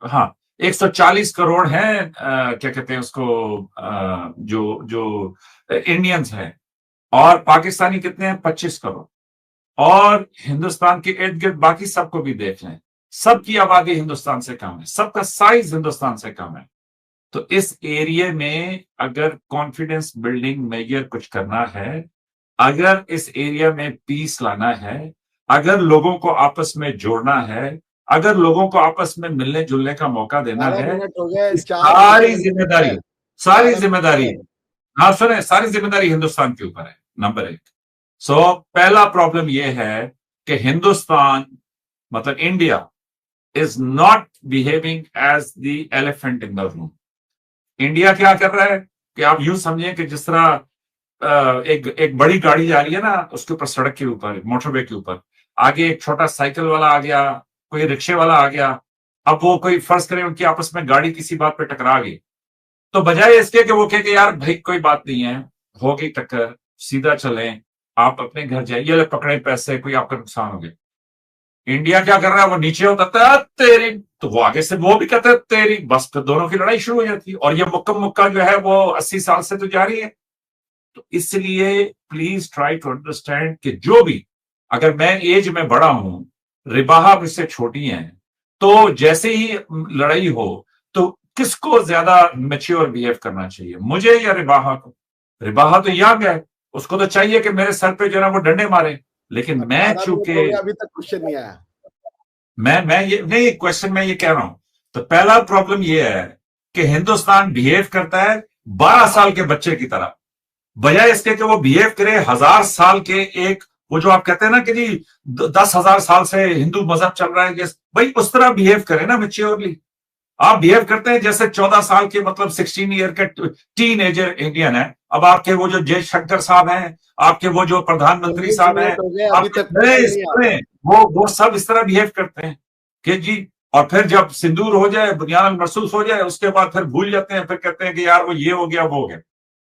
हाँ 140 करोड़ हैं, क्या कहते हैं उसको, जो इंडियंस हैं, और पाकिस्तानी कितने हैं, 25 करोड़। और हिंदुस्तान के इर्द गिर्द बाकी सबको भी देख लें, सबकी आबादी हिंदुस्तान से कम है, सबका साइज हिंदुस्तान से कम है। तो इस एरिया में अगर कॉन्फिडेंस बिल्डिंग मेजर कुछ करना है, अगर इस एरिया में पीस लाना है, अगर लोगों को आपस में जोड़ना है, अगर लोगों को आपस में मिलने जुलने का मौका देना है, सारी जिम्मेदारी हाँ सुने, सारी जिम्मेदारी हिंदुस्तान के ऊपर है, नंबर 1। सो पहला प्रॉब्लम यह है कि हिंदुस्तान मतलब India is not behaving as the elephant in the room. India क्या कर रहा है कि आप यूं समझें कि जिस तरह एक बड़ी गाड़ी जा रही है ना, उसके ऊपर, सड़क के ऊपर, मोटरवे के ऊपर, आगे एक छोटा साइकिल वाला आ गया, कोई रिक्शे वाला आ गया, अब वो कोई फर्ज करें उनकी आपस में गाड़ी किसी बात पे टकरा गई, तो बजाय इसके कि वो कहे कि यार भाई कोई बात नहीं है, हो गई टक्कर, सीधा चलें, आप अपने घर जाइए, ये ले पकड़े पैसे, कोई आपका नुकसान हो गया, इंडिया क्या कर रहा है, वो नीचे उतरता है तेरी, तो वो आगे से वो भी कहता है तेरी, बस फिर दोनों की लड़ाई शुरू हो जाती है, और ये मुक्का मुक्का जो है वो 80 साल से तो जारी है। तो इसलिए प्लीज ट्राई टू अंडरस्टैंड कि जो भी, अगर मैं एज में बड़ा हूं, रिबाहा मुझसे छोटी हैं, तो जैसे ही लड़ाई हो तो किसको ज्यादा मेच्योर बिहेव करना चाहिए, मुझे या रिबाहा को? रिबाहा तो यंग है, उसको तो चाहिए कि मेरे सर पे जो है वो डंडे मारे, लेकिन मैं चूंकि अभी तक क्वेश्चन नहीं आया, मैं ये नहीं, क्वेश्चन मैं ये कह रहा हूं, तो पहला प्रॉब्लम ये है कि हिंदुस्तान बिहेव करता है 12 साल के बच्चे की तरह, बजाय इसके कि वो बिहेव करे 1000 साल के एक, वो जो आप कहते हैं ना कि जी 10,000 साल से हिंदू मजहब चल रहा है, भाई उस तरह बिहेव करे ना मेच्योरली। आप बिहेव करते हैं जैसे 14 साल के, मतलब 16 ईयर के टीन एजर इंडियन है। अब आपके वो जो जयशंकर साहब हैं, आपके वो जो प्रधानमंत्री साहब हैं, अभी तक वो सब इस तरह बिहेव करते हैं कि जी, और फिर जब सिंदूर हो जाए, बुनियाद महसूस हो जाए, उसके बाद फिर भूल जाते हैं, फिर कहते हैं कि यार वो ये हो गया वो हो गया।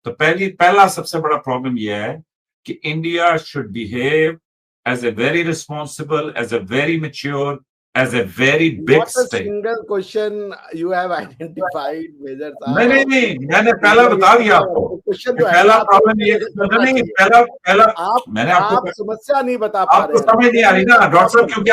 तो पहला सबसे बड़ा प्रॉब्लम यह है कि India should behave as a very responsible, as a very mature, as a very big state. Single question you have identified, Major साहब। नहीं, मैंने पहला बता दिया आपको। पहला प्रॉब्लम ये नहीं, पहला मैंने आपको समस्या नहीं बता पा रहे, आपको समझ नहीं आ रही ना डॉक्टर साहब, क्योंकि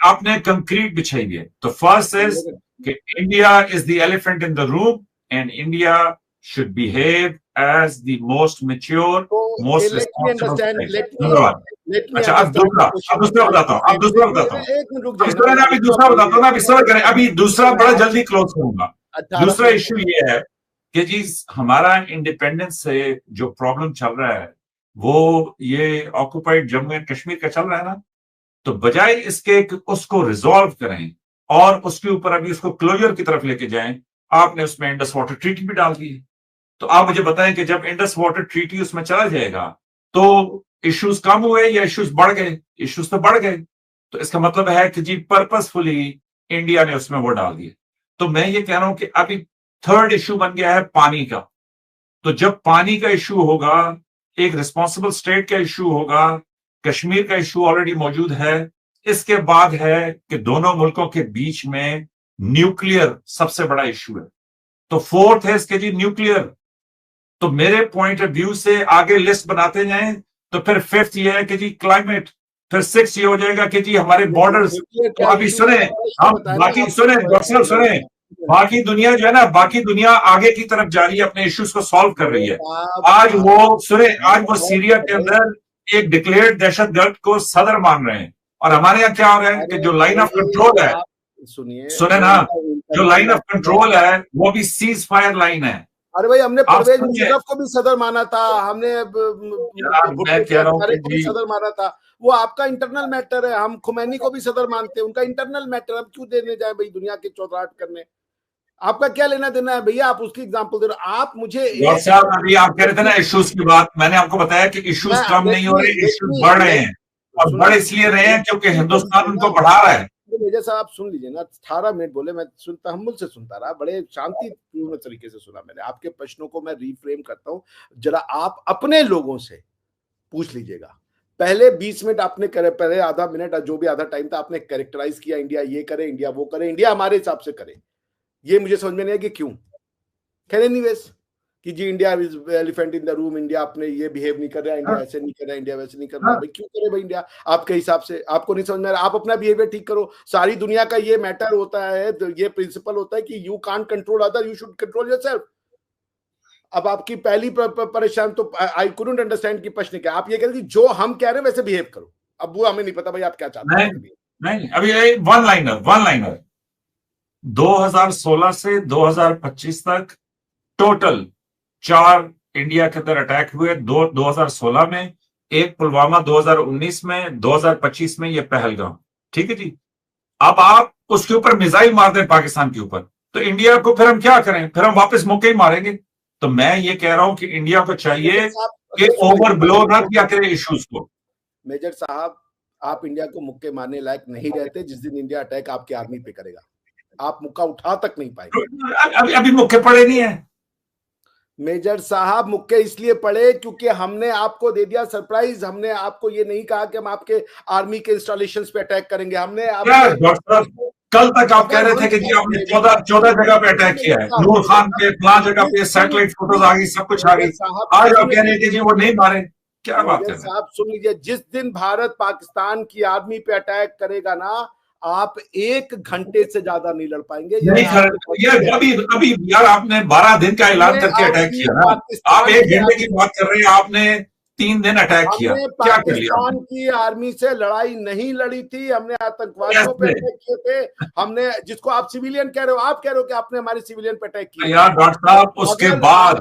आपने कंक्रीट बिछाई है। तो फर्स्ट इज कि India is the elephant in the room and India should behave as the most mature, most responsible state. अच्छा, अब दूसरा बताता हूँ, एक मिनट रुक जाइए, अभी दूसरा बताता हूँ ना, अभी सबर करें, अभी दूसरा बड़ा जल्दी क्लोज करूंगा। दूसरा इश्यू ये है कि जी हमारा इंडिपेंडेंस से जो प्रॉब्लम चल रहा है वो ये ऑक्युपाइड जम्मू एंड कश्मीर का चल रहा है ना, तो बजाय इसके उसको रिजॉल्व करें और उसके ऊपर अभी उसको क्लोजर की तरफ लेके जाएं, आपने उसमें इंडस वाटर ट्रीटी भी डाल दी। तो आप मुझे बताएं कि जब इंडस वाटर ट्रीटी उसमें चला जाएगा तो इश्यूज कम हुए या इश्यूज बढ़ गए? इश्यूज तो बढ़ गए। तो इसका मतलब है कि जी पर्पसफुली इंडिया ने उसमें वो डाल दिए। तो मैं ये कह रहा हूं कि अभी थर्ड इश्यू बन गया है पानी का। तो जब पानी का इश्यू होगा, एक रिस्पॉन्सिबल स्टेट का इश्यू होगा, कश्मीर का इश्यू ऑलरेडी मौजूद है, इसके बाद है कि दोनों मुल्कों के बीच में न्यूक्लियर सबसे बड़ा इश्यू है। तो फोर्थ है इसके जी न्यूक्लियर। तो मेरे पॉइंट ऑफ व्यू से आगे लिस्ट बनाते जाएं तो फिर फिफ्थ ये है कि जी क्लाइमेट, फिर सिक्स ये हो जाएगा कि जी हमारे बॉर्डर्स। तो अभी सुने, हम बाकी सुने डॉक्टर सुने, बाकी दुनिया जो है ना, बाकी दुनिया आगे की तरफ जा रही है, अपने इश्यूज को सॉल्व कर रही है। आज वो सीरिया के अंदर एक डिक्लेयर्ड दहशतगर्द को सदर मान रहे हैं, और हमारे यहाँ क्या हो रहा है कि जो लाइन ऑफ कंट्रोल है, सुने ना, जो लाइन ऑफ कंट्रोल है वो भी सीज फायर लाइन है। अरे भाई, हमने परवेज मुशर्रफ को भी सदर माना था, हमने मैं कह रहा हूं कि सदर माना था। वो आपका इंटरनल मैटर है, हम खुमैनी को भी सदर मानते हैं, उनका इंटरनल मैटर। हम क्यों देने जाए भाई दुनिया के चौधराट करने? आपका क्या लेना देना है भैया? आप उसकी एग्जांपल दे रहे हो। आप मुझे अभी आप कह रहे थे ना इश्यूज की बात, मैंने आपको बताया कि इश्यूज कम नहीं हो रहे, इश्यूज बढ़ रहे हैं, और बढ़ इसलिए रहे हैं क्योंकि हिंदुस्तान उनको बढ़ा रहा है। मेजर साहब आप सुन लीजिए ना, 18 मिनट बोले, मैं तहम्मुल से सुनता रहा, बड़े शांतिपूर्ण तरीके से सुना मैंने। आपके प्रश्नों को मैं रिफ्रेम करता हूं, जरा आप अपने लोगों से पूछ लीजिएगा। पहले 20 मिनट आपने करे, पहले आधा मिनट जो भी आधा टाइम था आपने कैरेक्टराइज किया, इंडिया ये करे, इंडिया वो करे, इंडिया हमारे हिसाब से करे। ये मुझे समझ में नहीं है कि क्यों। खैर एनीवेज, कि जी India is elephant in the room, India अपने ये बिहेव नहीं कर रहा, इंडिया ऐसे नहीं कर रहा, इंडिया वैसे नहीं कर रहा। भाई क्यों करे भाई इंडिया आपके हिसाब से? आपको नहीं समझ में आ रहा, आप अपना बिहेवियर ठीक करो। सारी दुनिया का ये मैटर होता है, ये प्रिंसिपल होता है कि you can't control other, you should control yourself. अब आपकी पहली परेशान तो आई कुडंट अंडरस्टैंड की प्रश्न क्या। आप ये कह रहे हैं जो हम कह रहे हैं वैसे बिहेव करो। अब वो हमें नहीं पता भाई आप क्या चाहते हैं। नहीं, अभी वन लाइनर 2016 से 2025 तक टोटल 4 इंडिया के अंदर अटैक हुए। 2016 में, एक पुलवामा 2019 में, 2025 में ये पहलगाम। ठीक है जी। अब आप उसके ऊपर मिसाइल मार दें पाकिस्तान के ऊपर, तो इंडिया को फिर हम क्या करें? फिर हम वापस मुक्के ही मारेंगे। तो मैं ये कह रहा हूं कि इंडिया को चाहिए कि ओवर ब्लो ना किया करे इश्यूज को। मेजर साहब, आप इंडिया को मुक्के मारने लायक नहीं रहते जिस दिन इंडिया अटैक आपकी आर्मी पे करेगा। आप मुक्का उठा तक नहीं पाएंगे। अभी मुक्के पड़े नहीं है मेजर साहब, मुक्के इसलिए पड़े क्योंकि हमने आपको दे दिया सरप्राइज। हमने आपको ये नहीं कहा कि हम आपके आर्मी के इंस्टॉलेशंस पे अटैक करेंगे। हमने कल तक आप कह रहे थे कि जी आपने 14 जगह पे अटैक किया है, नूर खान पे, फलां जगह पे सैटेलाइट फोटोज आ गई, सब कुछ आ गई। आज आप कह रहे हैं कि जी वो नहीं मारे। क्या बात है साहब? सुन लीजिए, जिस दिन भारत पाकिस्तान की आर्मी पे अटैक करेगा ना, आप 1 घंटे से ज्यादा नहीं लड़ पाएंगे। ये अभी यार आपने 12 दिन का ऐलान करके अटैक किया ना, आप 1 घंटे की बात कर रहे हैं, आपने 3 दिन अटैक किया। क्या कर लिया? पाकिस्तान की आर्मी से लड़ाई नहीं लड़ी थी हमने, आतंकवादियों पे अटैक किए थे हमने। जिसको आप सिविलियन कह रहे हो, आप कह रहे हो कि आपने हमारे सिविलियन पे अटैक किया। यार डॉक्टर साहब, उसके बाद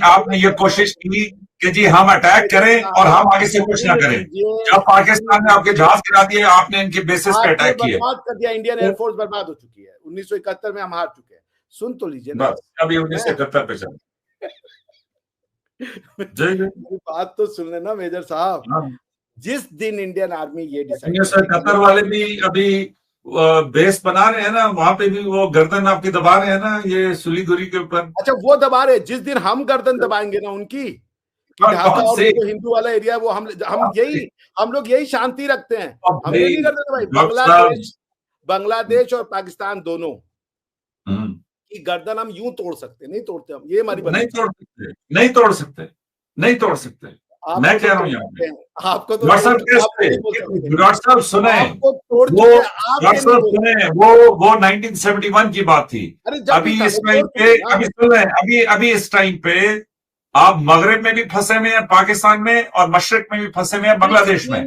आपने ये कोशिश की कि जी हम अटैक करें और हम आगे से कुछ ना करें। जब पाकिस्तान ने आपके जहाज गिरा दिए, आपने इनके बेसिस पे अटैक किया। बर्बाद कर दिया। इंडियन एयरफोर्स बर्बाद हो चुकी है। 1971 में हम हार चुके हैं। सुन तो लीजिए ना, अभी 1971 पे चल मेरी बात तो सुन लेना मेजर साहब। जिस दिन इंडियन आर्मी ये डिसाइड, 1971 वाले भी अभी बेस बना रहे हैं ना, वहां पे भी वो गर्दन आपकी दबा रहे हैं ना, ये सुलीगुरी के ऊपर। अच्छा, वो दबा रहे। जिस दिन हम गर्दन दबाएंगे ना उनकी, ढाका और जो हिंदू वाला एरिया है वो हम लोग यही शांति रखते हैं। हमने नहीं करते भाई। बांग्लादेश और पाकिस्तान दोनों की गर्दन हम यूं तोड़ सकते, नहीं तोड़ते हम। ये हमारी नहीं तोड़ सकते। मैं कह रहा हूँ आपको तो डॉक्टर साहब सुने, वो 1971 की बात थी। अभी इस टाइम पे, अभी सुन रहे, अभी इस टाइम पे आप मगरब में भी फंसे हुए हैं, पाकिस्तान में, और मशरक में भी फंसे हुए हैं, बांग्लादेश में।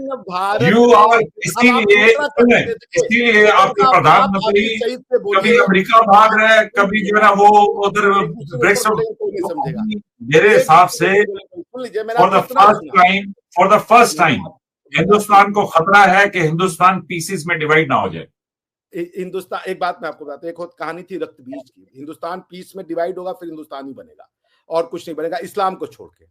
इसीलिए आपके प्रधानमंत्री कभी अमेरिका भाग रहे हैं, कभी जो है ना वो उधर ब्रिक्स। मेरे हिसाब से for the first time Hindustan को खतरा है कि हिंदुस्तान पीसेस में डिवाइड ना हो जाए। हिंदुस्तान, एक बात मैं आपको बताता हूं, एक कहानी थी रक्त बीज की। हिंदुस्तान पीस में डिवाइड होगा, फिर हिंदुस्तान ही बनेगा और कुछ नहीं बनेगा, इस्लाम को छोड़ के।